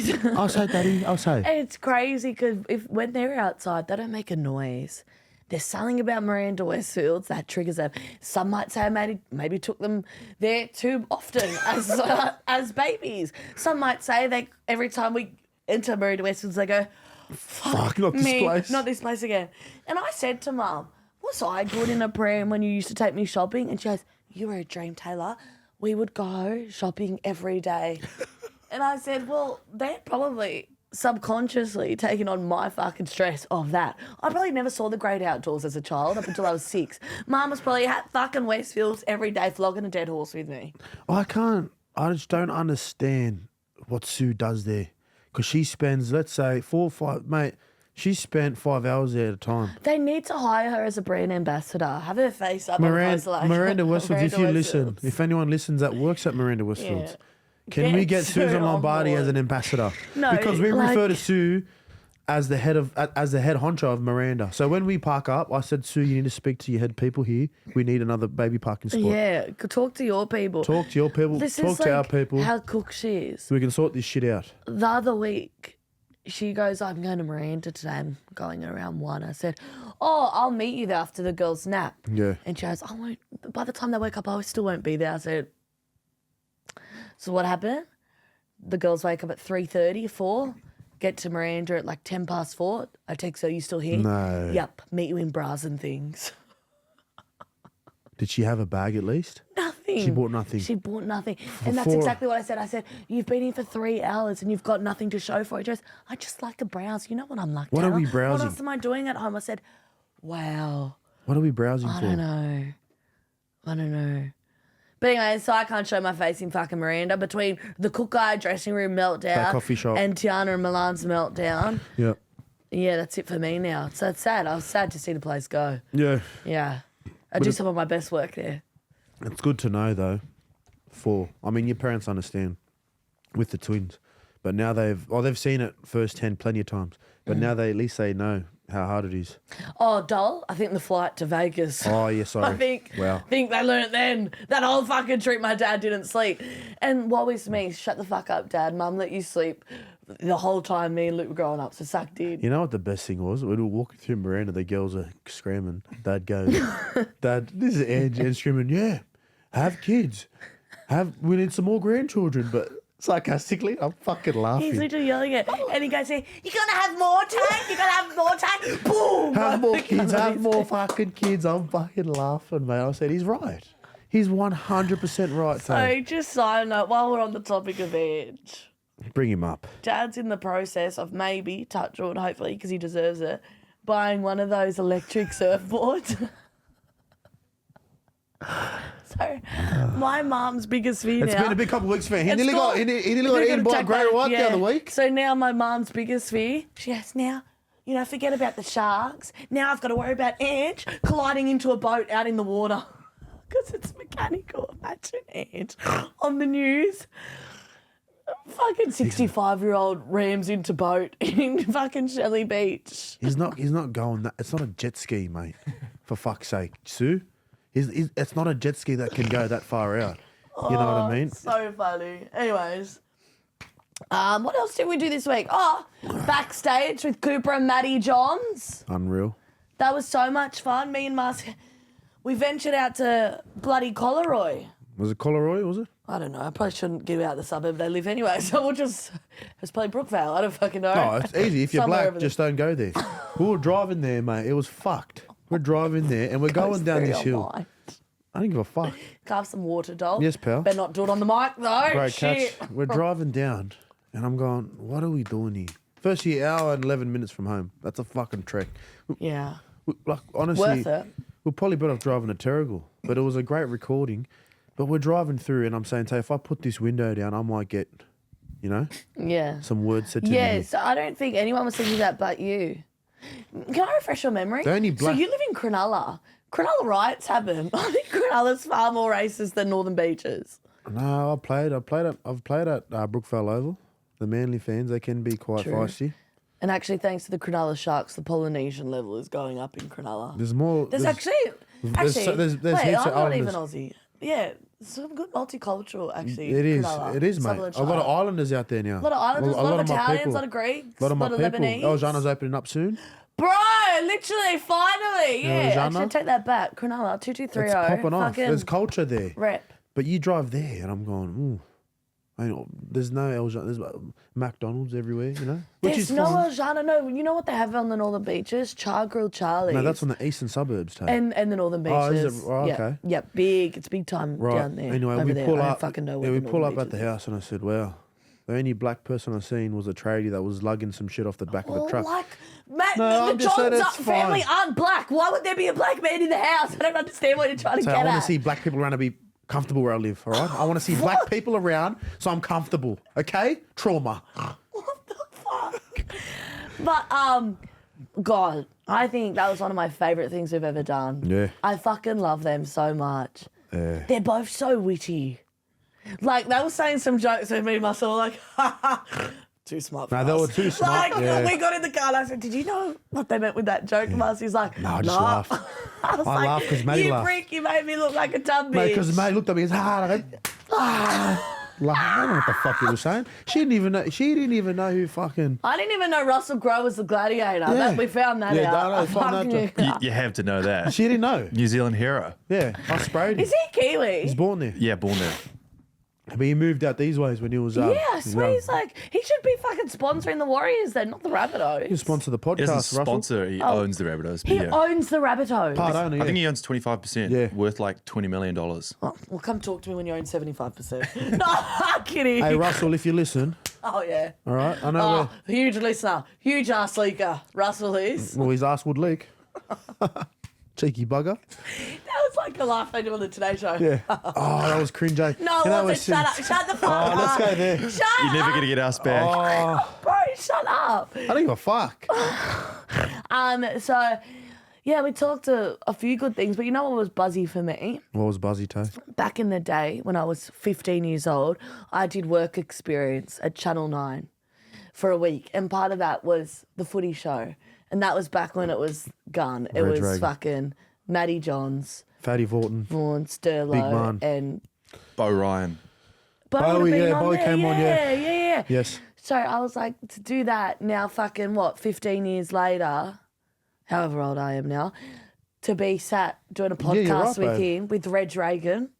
daddy, I'll say. It's crazy because when they're outside, they don't make a noise. There's something about Miranda Westfield that triggers them. Some might say I maybe took them there too often as babies. Some might say every time we enter Miranda Westfield's, they go, Fuck, not this me, place. not this place again. And I said to Mum, was I good in a pram when you used to take me shopping? And she goes, you were a dream, Taylor. We would go shopping every day. And I said, well, they're probably subconsciously taking on my fucking stress of that. I probably never saw the great outdoors as a child up until I was 6. Mum was probably at fucking Westfields every day flogging a dead horse with me. I just don't understand what Sue does there. Because she spends, let's say, 4 or 5, mate, she spent 5 hours there at a time. They need to hire her as a brand ambassador. Have her face up on the poster like Miranda Westfield, if you Miranda listen, Westfields. if anyone listens that works at Miranda Westfield, Yeah. can we get Sue Susan on Lombardi board. as an ambassador? No, because we like- refer to Sue as the head honcho of Miranda. So when we park up, I said, Sue, you need to speak to your head people here. We need another baby parking spot. Yeah, talk to your people. Talk to your people. This Talk is to our like people. how cook she is. So we can sort this shit out. The other week, she goes, I'm going to Miranda today. I'm going around 1. I said, oh, I'll meet you there after the girls' nap. Yeah. And she goes, I won't. By the time they wake up, I still won't be there. I said, so what happened? The girls wake up at 3:30, 4, get to Miranda at like 10 past 4. I text her, you still here? No. Yep, meet you in bras and things. Did she have a bag at least? Nothing. She bought nothing. She bought nothing. And that's 4 exactly what I said. I said, you've been here for 3 hours and you've got nothing to show for it. She goes, I just like to browse. You know what I'm like, What are Taylor. we browsing? What else am I doing at home? I said, wow. What are we browsing I for? don't know. But anyway, so I can't show my face in fucking Miranda between the cook guy dressing room meltdown That coffee shop. and Tiana and Milan's meltdown. Yeah. Yeah, that's it for me now. So it's sad. I was sad to see the place go. Yeah. Yeah. I do some of my best work there. It's good to know though. Your parents understand with the twins, but now they've seen it firsthand plenty of times. But now at least they know how hard it is. Oh, doll, I think the flight to Vegas. Oh yeah, sorry. I think Wow. they learned it then. That whole fucking trip, my dad didn't sleep. And what was me? Shut the fuck up, Dad. Mum let you sleep the whole time me and Luke were growing up, so suck did. You know what the best thing was? When we were walking through Miranda, the girls are screaming. Dad goes, Dad, this is Angie, and screaming, yeah, have kids. We need some more grandchildren. But sarcastically, I'm fucking laughing. He's literally yelling it. And he goes, you're going to have more tank? You're going to have more tank? Boom! Have more kids, have more fucking kids. I'm fucking laughing, mate. I said, he's right. He's 100% right, So Tay. just side note, while we're on the topic of age, Bring him up. Dad's in the process of maybe, touch wood, hopefully, because he deserves it, buying one of those electric surfboards. So, my mum's biggest fear It's now. been a big couple of weeks for him. He It's nearly got gone. eaten by a great white the other week. So now my mum's biggest fear, she goes, now, forget about the sharks. Now I've got to worry about Ange colliding into a boat out in the water. Because it's mechanical. Imagine Ange on the news. Fucking 65-year-old rams into boat in fucking Shelley Beach. He's not going that. It's not a jet ski, mate. For fuck's sake, Sue. It's not a jet ski that can go that far out. You know what I mean? So funny. Anyways. What else did we do this week? Oh, Backstage with Cooper and Matty Johns. Unreal. That was so much fun. Me and Marce, we ventured out to bloody Collaroy. Was it Collaroy, was it? I don't know. I probably shouldn't give out the suburb they live anyway. So we'll just, it's probably Brookvale. I don't fucking know. No, it's easy. If you're Somewhere black, over just don't go there. We were driving there, mate. It was fucked. We're driving there and we're going down this hill. I don't give a fuck. Carve some water, doll. Yes, pal. Better not do it on the mic, though. Great Shit. catch. We're driving down and I'm going, what are we doing here? Firstly, hour and 11 minutes from home. That's a fucking trek. Yeah. Like, honestly, Worth it. we're probably better off driving to Terrigal. But it was a great recording. But we're driving through, and I'm saying, Tay, if I put this window down, I might get, Yeah. some words said to me. Yeah, so I don't think anyone was thinking that but you. Can I refresh your memory? The only black- So you live in Cronulla. Cronulla riots happen. I think Cronulla's far more racist than Northern Beaches. No, I've played at Brookvale Oval. The Manly fans, they can be quite True. feisty. And actually, thanks to the Cronulla Sharks, the Polynesian level is going up in Cronulla. There's more. There's there's wait, heaps I'm of not even Islanders. Aussie. Yeah, some good multicultural, actually. It is, Cronulla, it is, mate. Sutherland A lot of Shire. Islanders out there now. A lot of Islanders, a lot of my Italians, people. a lot of Greeks, A lot of my people. Lebanese. Eljana's opening up soon. Bro, literally, finally. Yeah, Eljana? actually, take that back. Cronulla, 2230. It's popping off. Fucking There's culture there. rep. But you drive there, and I'm going, ooh. There's no Eljana. There's McDonald's everywhere, Which There's is no fine. Eljana, no. You know what they have on the Northern Beaches? Char Grilled Charlie's. No, that's on the eastern suburbs, Tay. And the Northern Beaches. Oh, is it? Oh, Yeah. okay. Yeah, big. It's big time Right. down there. Anyway, over we there. pull I don't up. fucking know Yeah, where we the pull Northern up at the Beaches is. house, and I said, "Wow, the only black person I seen was a tradie that was lugging some shit off the back of the truck." Like, Matt, No, the I'm just saying Johns it's family fine. aren't black. Why would there be a black man in the house? I don't understand what you're trying to So get I want at. to see black people around to be comfortable where I live. All right, I want to see black people around, so I'm comfortable. Okay, trauma. What the fuck? But God, I think that was one of my favourite things we've ever done. Yeah. I fucking love them so much. Yeah. They're both so witty. Like, they were saying some jokes with me and Marcelo, like, too smart for No, us. they were too smart, Like, yeah. we got in the car and I said, did you know what they meant with that joke, Marce? He's like, No, I just nah. laughed. I was I like, laughed 'cause Matty you laughed. freak, you made me look like a dumb bitch. Mate, because mate looked at me and said, I don't know what the fuck he was saying. She didn't even know who fucking. I didn't even know Russell Crowe was the gladiator. Yeah. That, we found that Yeah, out. no, found that Fucking- You have to know that. She didn't know. New Zealand hero. Yeah, I sprayed him. Is he Kiwi? He's born there. Yeah, born there. But he moved out these ways when he was. Yeah, I swear young. he's like, he should be fucking sponsoring the Warriors then, not the Rabbitohs. He sponsor the podcast. He doesn't Russell. sponsor, he owns the Rabbitohs. He But yeah. owns the Rabbitohs. Part owner. Yeah. I think he owns 25%, Yeah. worth like $20 million. Oh, well, come talk to me when you own 75%. No, I'm kidding. Hey Russell, if you listen, Oh, yeah. all right. I know Oh, huge listener. Huge ass leaker. Russell is. where. Well, his ass would leak. Cheeky bugger. That was like a laugh I do on the Today Show. Yeah. Oh, that was cringe. Eh? No, You know, it we're wasn't. Shut up. Shut the fuck Oh, up. let's go there. Shut You're never up. going to get us back. Oh, Bro, shut up. I don't give a fuck. So, yeah, we talked to a few good things, but you know what was buzzy for me? What was Buzzy Toe? Back in the day when I was 15 years old, I did work experience at Channel 9 for a week. And part of that was the footy show. And that was back when it was gun. It Red was Dragon. fucking Matty Johns, Fatty Vorton. Vaughan, Big Sterlo, man. and Bo Ryan. Bo Bowie, would've been yeah, on Bowie there. came on, yeah. Yeah. Yes. So I was like, to do that now, fucking what, 15 years later, however old I am now, to be sat doing a Yeah, you're podcast right, with babe. him, with Reg Reagan.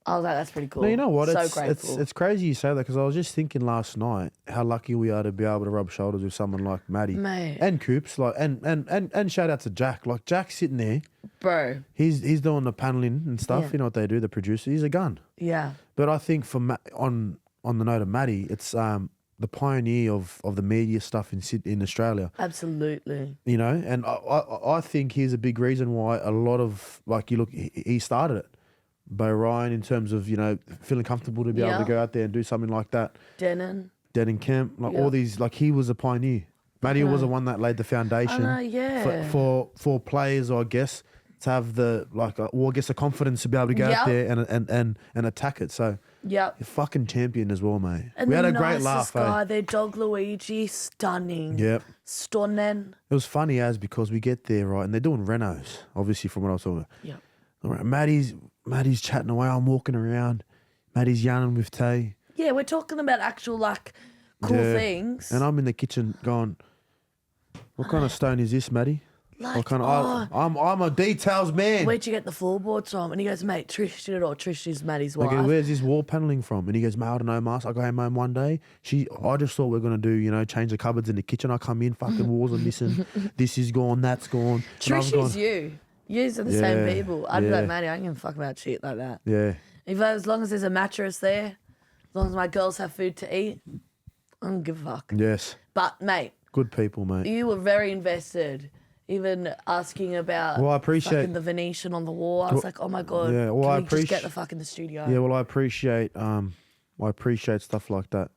I was like, that's pretty cool. No, you know what? So It's grateful. it's crazy you say that because I was just thinking last night how lucky we are to be able to rub shoulders with someone like Matty Mate. and Coops, like and shout out to Jack. Like Jack's sitting there, Bro, he's doing the paneling and stuff. Yeah. You know what they do? The producer, he's a gun. yeah. But I think for on the note of Matty, it's the pioneer of the media stuff in Australia. Absolutely. You know, and I think he's a big reason why a lot of like you look, he started it. Bo Ryan in terms of, feeling comfortable to be able Yeah. to go out there and do something like that. Denon. Denning Kemp, like Yeah. all these, like he was a pioneer. Matty was the one that laid the foundation yeah. for players, I guess, to have the the confidence to be able to go Yeah. out there and attack it. So Yep. you're fucking champion as well, mate. And we had the a great nicest laugh. guy, Eh? their dog Luigi, stunning. Yep. Stunning. It was funny as because we get there right, and they're doing renos, obviously from what I was talking about. Yep. All right, Matty's chatting away. I'm walking around. Matty's yarning with Tay. Yeah, we're talking about actual, like, cool Yeah. things. And I'm in the kitchen going, what kind of stone is this, Matty? Like, What kind of? I'm a details man. where'd you get the floorboards from? And he goes, mate, Trish did it, or Trish is Maddie's I wife. go, where's this wall paneling from? And he goes, mate, I don't know, Marce. I go home one day. I just thought we are gonna do, change the cupboards in the kitchen. I come in, fucking walls are missing. This is gone, that's gone. And I was Trish going, is you. Yous are the Yeah, same people. I'd be yeah. like, Maddie, I don't give a fuck about shit like that. Yeah, As long as there's a mattress there, as long as my girls have food to eat, I don't give a fuck. yes, But, mate, good people, mate. you were very invested even asking about Well, I appreciate- fucking the Venetian on the wall. I was like, oh my God, Yeah, well, can I we just get appreciate- the fuck in the studio? Yeah, well, I appreciate stuff like that.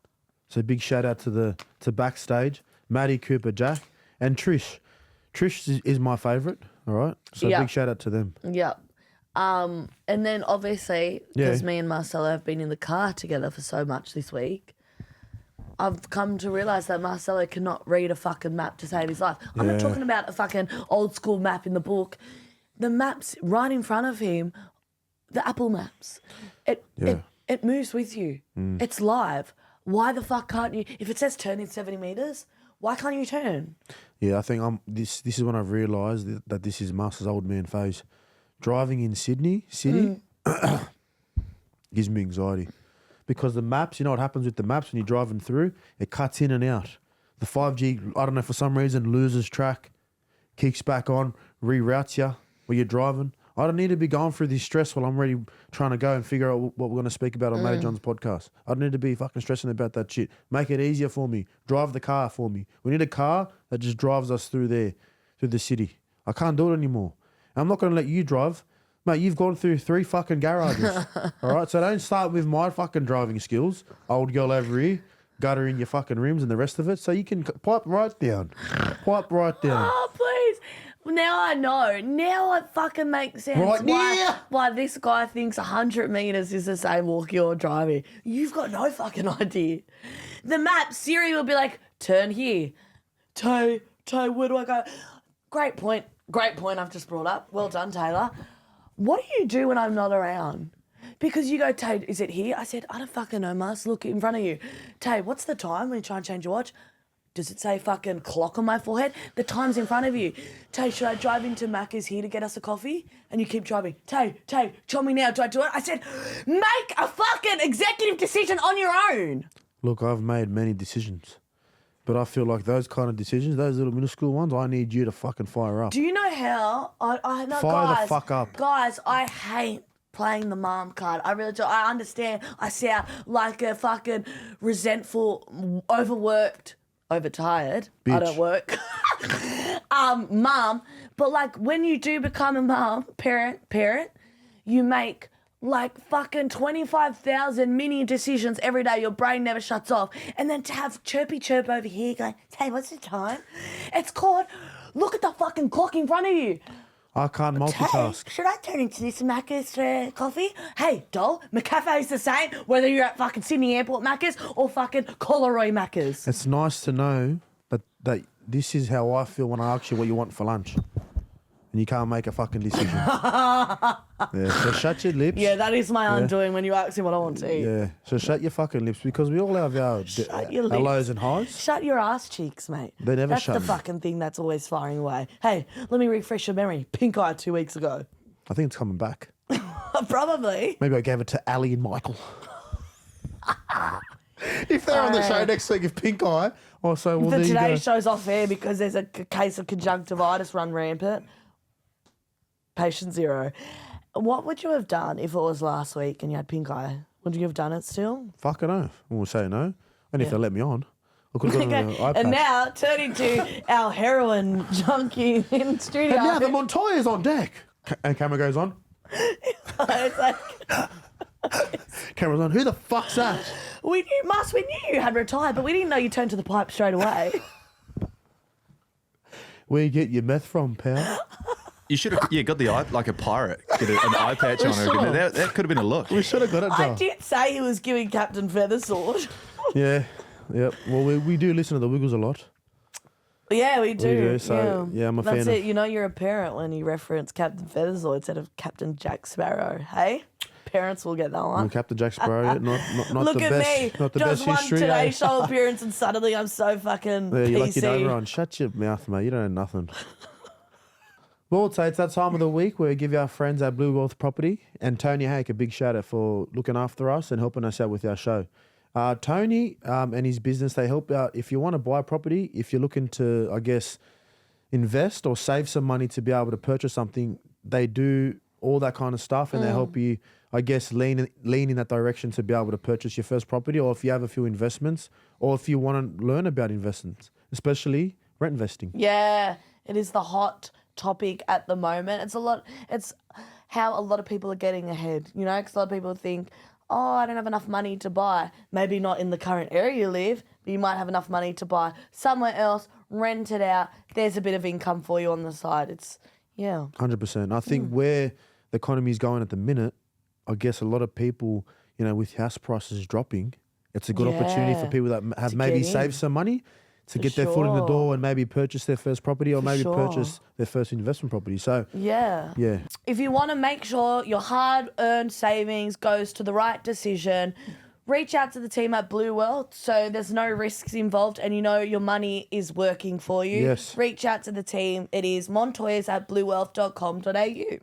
So big shout out to Backstage, Matty, Cooper, Jack, and Trish. Trish is my favourite. All right, so Yeah. big shout out to them. Yep. And then obviously, because Yeah. me and Marcelo have been in the car together for so much this week, I've come to realise that Marcelo cannot read a fucking map to save his life. I'm not Yeah. talking about a fucking old school map in the book. The map's right in front of him, the Apple Maps. It moves with you. It's live. Why the fuck can't you? If it says turn in 70 metres, why can't you turn? Yeah, I think this is when I've realised that this is Marce's old man phase. Driving in Sydney city gives me anxiety. Because the maps, you know what happens with the maps when you're driving through? It cuts in and out. The 5G, I don't know, for some reason, loses track, kicks back on, reroutes you where you're driving. I don't need to be going through this stress while I'm ready trying to go and figure out what we're going to speak about on Matty John's podcast. I don't need to be fucking stressing about that shit. Make it easier for me. Drive the car for me. We need a car that just drives us through the city. I can't do it anymore. I'm not going to let you drive. Mate, you've gone through 3 fucking garages. All right? So don't start with my fucking driving skills. Old girl over here, gutter in your fucking rims and the rest of it. So you can pipe right down. Pipe right down. Oh, please. Now I know. Now it fucking makes sense. Right now. Why this guy thinks 100 metres is the same walking or driving. You've got no fucking idea. The map, Siri will be like, turn here. Toe, where do I go? Great point I've just brought up. Well done, Taylor. What do you do when I'm not around? Because you go, Tay, is it here? I said, I don't fucking know, Marce. Look in front of you. Tay, what's the time when you try and change your watch? Does it say fucking clock on my forehead? The time's in front of you. Tay, should I drive into Macca's here to get us a coffee? And you keep driving. Tay, tell me now. Do I do it? I said, make a fucking executive decision on your own. Look, I've made many decisions. But I feel like those kind of decisions, those little middle school ones, I need you to fucking fire up. Do you know how? I know, Fire the guys, fuck up. Guys, I hate playing the mom card. I really do. I understand. I sound like a fucking resentful, overworked, overtired. I Bitch. don't work. Mom. But like when you do become a mom, parent, you make like fucking 25,000 mini decisions every day. Your brain never shuts off. And then to have chirpy chirp over here going, hey, what's the time? It's called, look at the fucking clock in front of you. I can't Hey, multitask. should I turn into this Macca's coffee? Hey, doll, McCafe's the same, whether you're at fucking Sydney Airport Macca's or fucking Collaroy Macca's. It's nice to know that this is how I feel when I ask you what you want for lunch. And you can't make a fucking decision. Yeah, so shut your lips. Yeah, that is my undoing when you ask me what I want to eat. Yeah, so shut your fucking lips because we all have our your lips. lows and highs. Shut your ass cheeks, mate. They never That's shut the me. fucking thing that's always firing away. Hey, let me refresh your memory. Pink eye 2 weeks ago. I think it's coming back. Probably. Maybe I gave it to Ali and Michael. If they're on the show next week, if Pink Eye, also, well, The there you Today go. Show's off air because there's a case of conjunctivitis run rampant. Patient 0. What would you have done if it was last week and you had pink eye? Would you have done it still? Fucking no. We'll say no. And if Yeah. they let me on. I could have got an eye And patch. now, turning to our heroin junkie in studio. And now the Montoya's on deck. And camera goes on. It's like, Camera's on. Who the fuck's that? we knew you had retired, but we didn't know you turned to the pipe straight away. Where you get your meth from, pal? You should have, got the eye like a pirate. Get an eye patch on her. That could have been a look. We should have got it, I Joel. did say he was giving Captain Feathersword. Yeah. Yep. Well, we do listen to the Wiggles a lot. Yeah, we do. do, so, yeah, I'm a That's fan it. of- You know you're a parent when you reference Captain Feathersword instead of Captain Jack Sparrow. Hey? Parents will get that one. And Captain Jack Sparrow, yeah, not Look the at best, me. not the Just best one history. Today eh? Show appearance and suddenly I'm so fucking Yeah, you're like PC. you know everyone. Shut your mouth, mate. You don't know nothing. Well, so it's that time of the week where we give our friends our Blue Wealth property. And Tony Hake, a big shout out for looking after us and helping us out with our show. Tony and his business, they help out if you want to buy property, if you're looking to, I guess, invest or save some money to be able to purchase something, they do all that kind of stuff and they help you, I guess, lean in that direction to be able to purchase your first property, or if you have a few investments, or if you want to learn about investments, especially rent investing. Yeah. It is the hot topic at the moment. It's how a lot of people are getting ahead, you know, because a lot of people think, oh, I don't have enough money to buy. Maybe not in the current area you live, but you might have enough money to buy somewhere else, rent it out. There's a bit of income for you on the side. It's, yeah. 100%. I think where the economy is going at the minute, I guess a lot of people, you know, with house prices dropping, it's a good opportunity for people that have To maybe get in. saved some money to For get their foot in the sure. door and maybe purchase their first property or For maybe sure. purchase their first investment property. So, Yeah. yeah. If you want to make sure your hard-earned savings goes to the right decision, reach out to the team at Blue Wealth so there's no risks involved and you know your money is working for you. Yes. Reach out to the team. It is montoyas@bluewealth.com.au.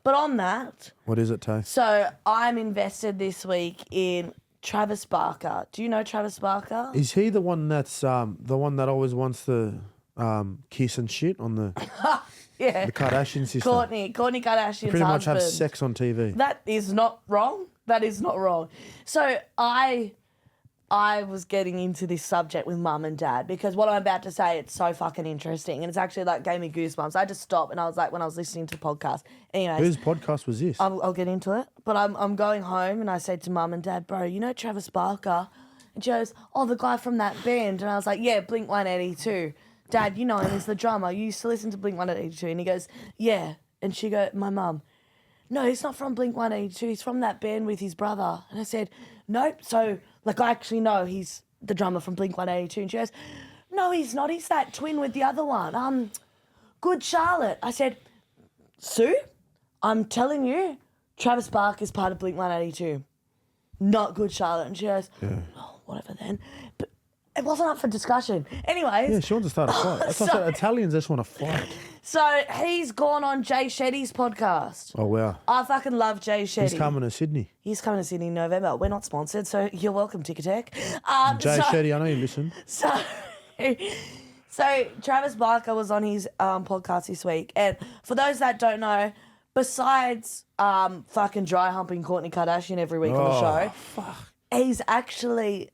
But on that, What is it, Tay? so I'm invested this week in Travis Barker. Do you know Travis Barker? Is he the one that's the one that always wants to kiss and shit on the Yeah. Kardashian sister? Kourtney Kardashian's Pretty much husband. have sex on TV. That is not wrong. That is not wrong. So I was getting into this subject with mum and dad because what I'm about to say, it's so fucking interesting. And it's actually like gave me goosebumps. I had to stop and I was like, when I was listening to the podcast. Anyways, Whose podcast was this? I'll get into it. But I'm going home and I said to mum and dad, bro, you know Travis Barker? And she goes, oh, the guy from that band. And I was like, yeah, Blink-182. Dad, you know him, he's the drummer. You used to listen to Blink-182. And he goes, yeah. And she goes, my mum, no, he's not from Blink-182. He's from that band with his brother. And I said, nope. So, like, I actually know he's the drummer from Blink-182. And she goes, no, he's not. He's that twin with the other one. Good Charlotte. I said, Sue, I'm telling you, Travis Barker is part of Blink-182. Not Good Charlotte. And she goes, oh, whatever then. But it wasn't up for discussion. Anyways. Yeah, she wants to start a fight. That's what I said, Italians just want to fight. So he's gone on Jay Shetty's podcast. Oh, wow. I fucking love Jay Shetty. He's coming to Sydney. He's coming to Sydney in November. We're not sponsored, so you're welcome, Ticketek. Jay Shetty, I know you listen. So Travis Barker was on his podcast this week. And for those that don't know, besides fucking dry humping Kourtney Kardashian every week on the show, he's actually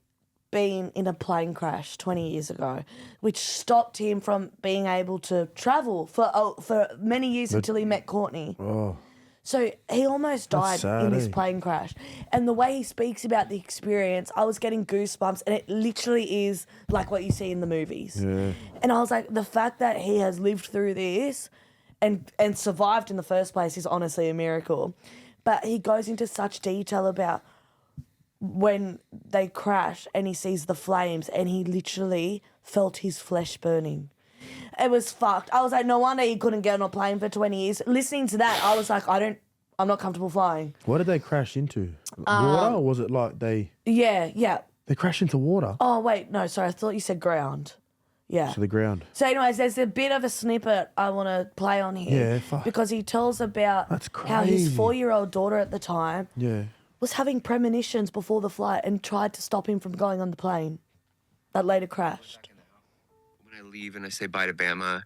been in a plane crash 20 years ago, which stopped him from being able to travel for many years until he met Kourtney. Oh, So he almost died sad, in this eh? plane crash. And the way he speaks about the experience, I was getting goosebumps, and it literally is like what you see in the movies. yeah. And I was like, the fact that he has lived through this and survived in the first place is honestly a miracle. But he goes into such detail about when they crash and he sees the flames and he literally felt his flesh burning. It was fucked. I was like, no wonder he couldn't get on a plane for 20 years. Listening to that, I was like, I'm not comfortable flying. What did they crash into? Water, or was it like they Yeah. crashed into water? Oh, wait, no, sorry, I thought you said ground. Yeah. To the ground. So anyways, there's a bit of a snippet I want to play on here. Yeah, fuck. Because he tells about That's how his crazy. 4-year-old daughter at the time Yeah. was having premonitions before the flight and tried to stop him from going on the plane that later crashed. When I leave and I say bye to Bama,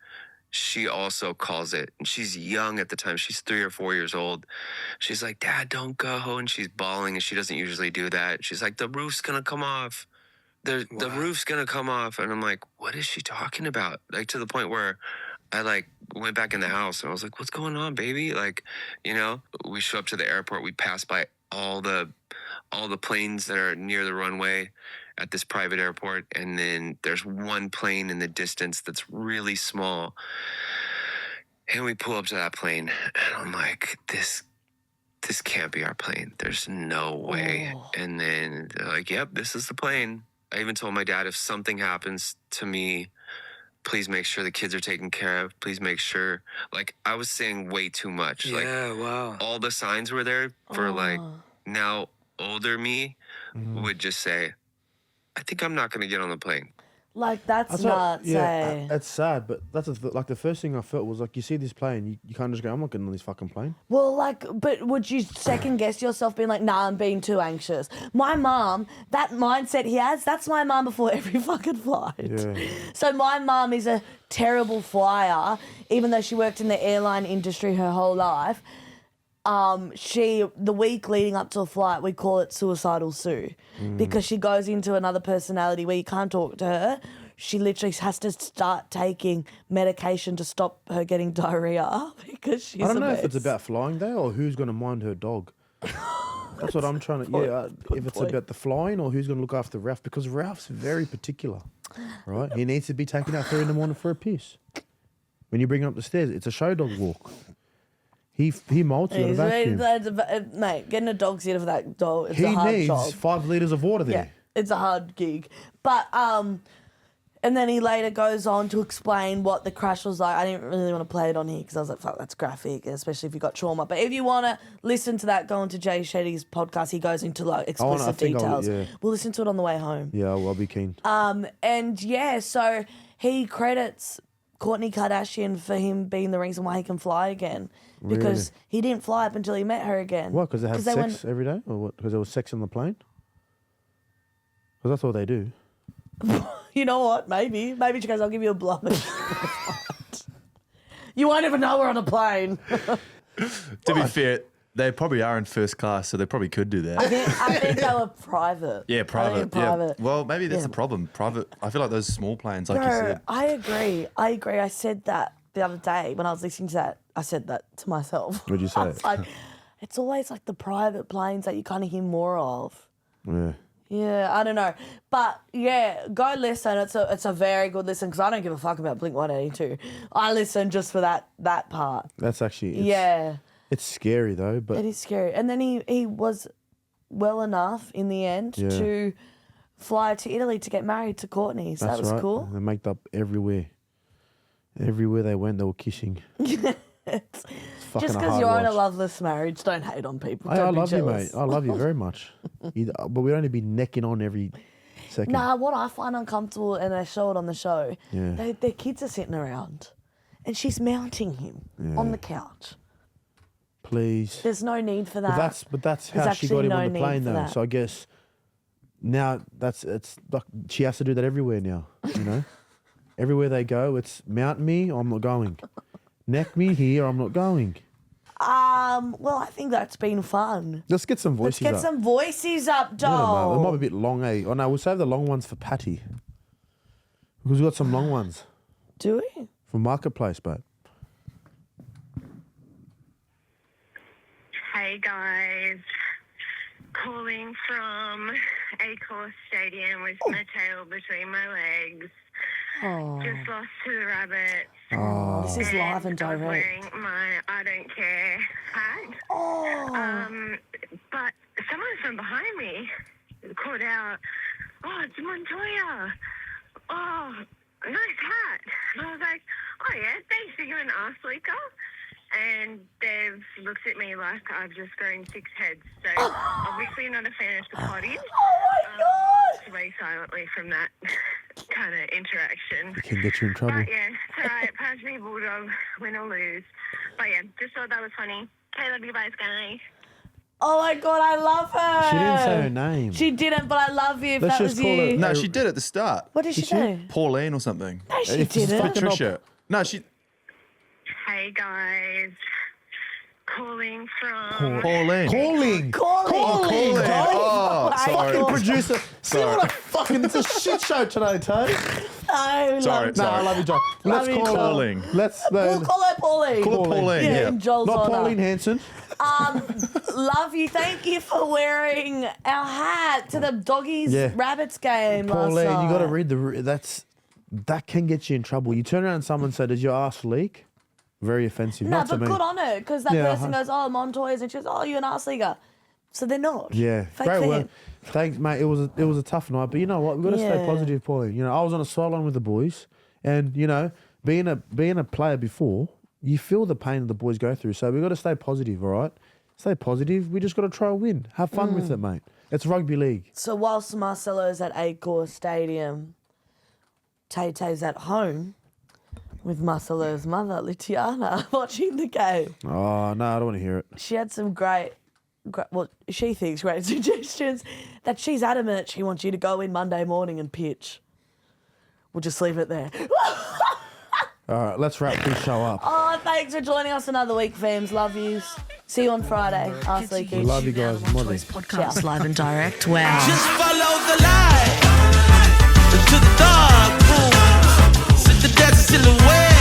she also calls it. And she's young at the time. She's 3 or 4 years old. She's like, Dad, don't go. And she's bawling, and she doesn't usually do that. She's like, the roof's going to come off. The roof's going to come off. And I'm like, what is she talking about? Like, to the point where I, like, went back in the house, and I was like, what's going on, baby? Like, you know, we show up to the airport. We pass by all the planes that are near the runway at this private airport, and then there's one plane in the distance that's really small, and we pull up to that plane, and I'm like, this can't be our plane. There's no way. And then they're like, yep, this is the plane. I even told my dad, if something happens to me, please make sure the kids are taken care of. Please make sure. Like, I was saying way too much. Yeah, like, wow. all the signs were there for like, now older me would just say, I think I'm not going to get on the plane. Like, that's nuts, eh? It's sad, but that's like the first thing I felt was like, you see this plane, you can't just go, I'm not getting on this fucking plane. Well, like, but would you second guess yourself being like, nah, I'm being too anxious? My mum, that mindset he has, that's my mum before every fucking flight. Yeah. So my mum is a terrible flyer, even though she worked in the airline industry her whole life. The week leading up to a flight, we call it Suicidal Sue, because she goes into another personality where you can't talk to her. she literally has to start taking medication to stop her getting diarrhea because she's I don't know a if it's mess. about flying there or who's going to mind her dog. That's what I'm trying to. If it's about the flying or who's going to look after Ralph, because Ralph's very particular, right? He needs to be taken out 3 a.m. for a piss. When you bring him up the stairs, it's a show dog walk. He molts you on a vacuum. Mate, getting a dog sitter for that dog, it's a He hard needs job. 5 litres of water there. Yeah, it's a hard gig. But, and then he later goes on to explain what the crash was like. I didn't really want to play it on here because I was like, fuck, that's graphic, especially if you got trauma. But if you want to listen to that, go on to Jay Shetty's podcast. He goes into like explicit details. yeah. We'll listen to it on the way home. Yeah, I'll be keen. And yeah, so he credits Kourtney Kardashian for him being the reason why he can fly again. Because he didn't fly up until he met her again. What, because they had sex every day? Or what? Because there was sex on the plane? Because that's all they do. You know what? Maybe she goes, I'll give you a blow. You won't even know we're on a plane. To be fair, they probably are in first class, so they probably could do that. I think they were private. Yeah, private. Private. Yeah. Well, maybe that's Yeah. the problem. Private. I feel like those small planes, like you Bro, said. I agree. I said that the other day when I was listening to that. I said that to myself. What'd you say? I was like, it's always like the private planes that you kind of hear more of. Yeah. Yeah, I don't know. But yeah, go listen. It's a very good listen because I don't give a fuck about Blink-182. I listen just for that part. That's actually... Yeah. It's scary though, but... It is scary. And then he was well enough in the end to fly to Italy to get married to Kourtney. So that was right. cool. They made up everywhere. Everywhere they went, they were kissing. Just fucking a because hard you're in a watch. loveless marriage, don't hate on people. I Don't be love you, jealous. mate. I love you very much. But we'd only be necking on every second. Nah, what I find uncomfortable, and I show it on the show, Yeah. their kids are sitting around and she's mounting him on the couch. Please. There's no need for that. But that's There's how she got actually him no on the need plane for though. that. So I guess now it's like she has to do that everywhere now, you know? Everywhere they go, it's mount me, I'm not going. Neck me here, I'm not going. Well, I think that's been fun. Let's get some Let's voices get up. some voices up, Yeah, mate. It might doll. be a bit long, eh? Oh no, we'll save the long ones for Patty. Because we've got some long ones Do we? from Marketplace, babe. Hey guys, calling from Acor Stadium with my tail between my legs. Oh, Just lost to the rabbits. this is live and I was direct. wearing my I don't care hat. Oh, But someone from behind me called out, "Oh, it's Montoya. Oh, nice hat." And I was like, "Oh yeah, thanks for giving an arse leaker." And they've looked at me like I've just grown 6 heads. So obviously not a fan of the potty. oh my God. Away silently from that kind of interaction. Can get you in trouble. But yeah, it's alright. Punch me, bulldog, win or lose. But yeah, just thought that was funny. Okay, love you guys, guys. Oh my God, I love her. She didn't say her name. She didn't, but I love you if Let's that just was call you. it- No, she did at the start. What did she do? Pauline or something. No, she It's just didn't. fucking- Patricia. No, she. Hey guys, calling from... Pauline. Calling. Calling. Oh, I sorry. thought- Producer. See what a fucking... It's a shit show today, Tony. I Sorry, love No, sorry. I love you, John. Let's you, call her. Calling. Let's... We'll call her Pauline. Call her Pauline, yeah. in Joel's Not honour. Pauline Hanson. Love you. Thank you for wearing our hat to the doggies Yeah. rabbits game Pauline, last night. you got to read that can get you in trouble. You turn around and someone say, "Does your ass leak?" Very offensive. No, Not to but me. good on her because that Yeah, person goes, "Oh, Montoya's," and she goes, "Oh, you're an arse leaguer." So they're not. Yeah, Fake great for work. him. Thanks, mate. It was a tough night, but you know what? We've got to stay Yeah. positive, Pauline. You know, I was on a sideline with the boys, and you know, being a player before, you feel the pain that the boys go through. So we've got to stay positive, all right? Stay positive. We just got to try and win. Have fun with it, mate. It's rugby league. So whilst Marcelo's at Acor Stadium, Tay-Tay's at home with Marcelo's mother, Litiana, watching the game. Oh no, I don't want to hear it. She had some great, well, she thinks great suggestions that she's adamant she wants you to go in Monday morning and pitch. We'll just leave it there. All right, let's wrap this show up. Oh, thanks for joining us another week, fams. Love yous. See you on Friday. Ask Leaky. Love you guys. Molly. Podcast live and direct. Wow. Just follow the light to the dark pool. there's a silhouette.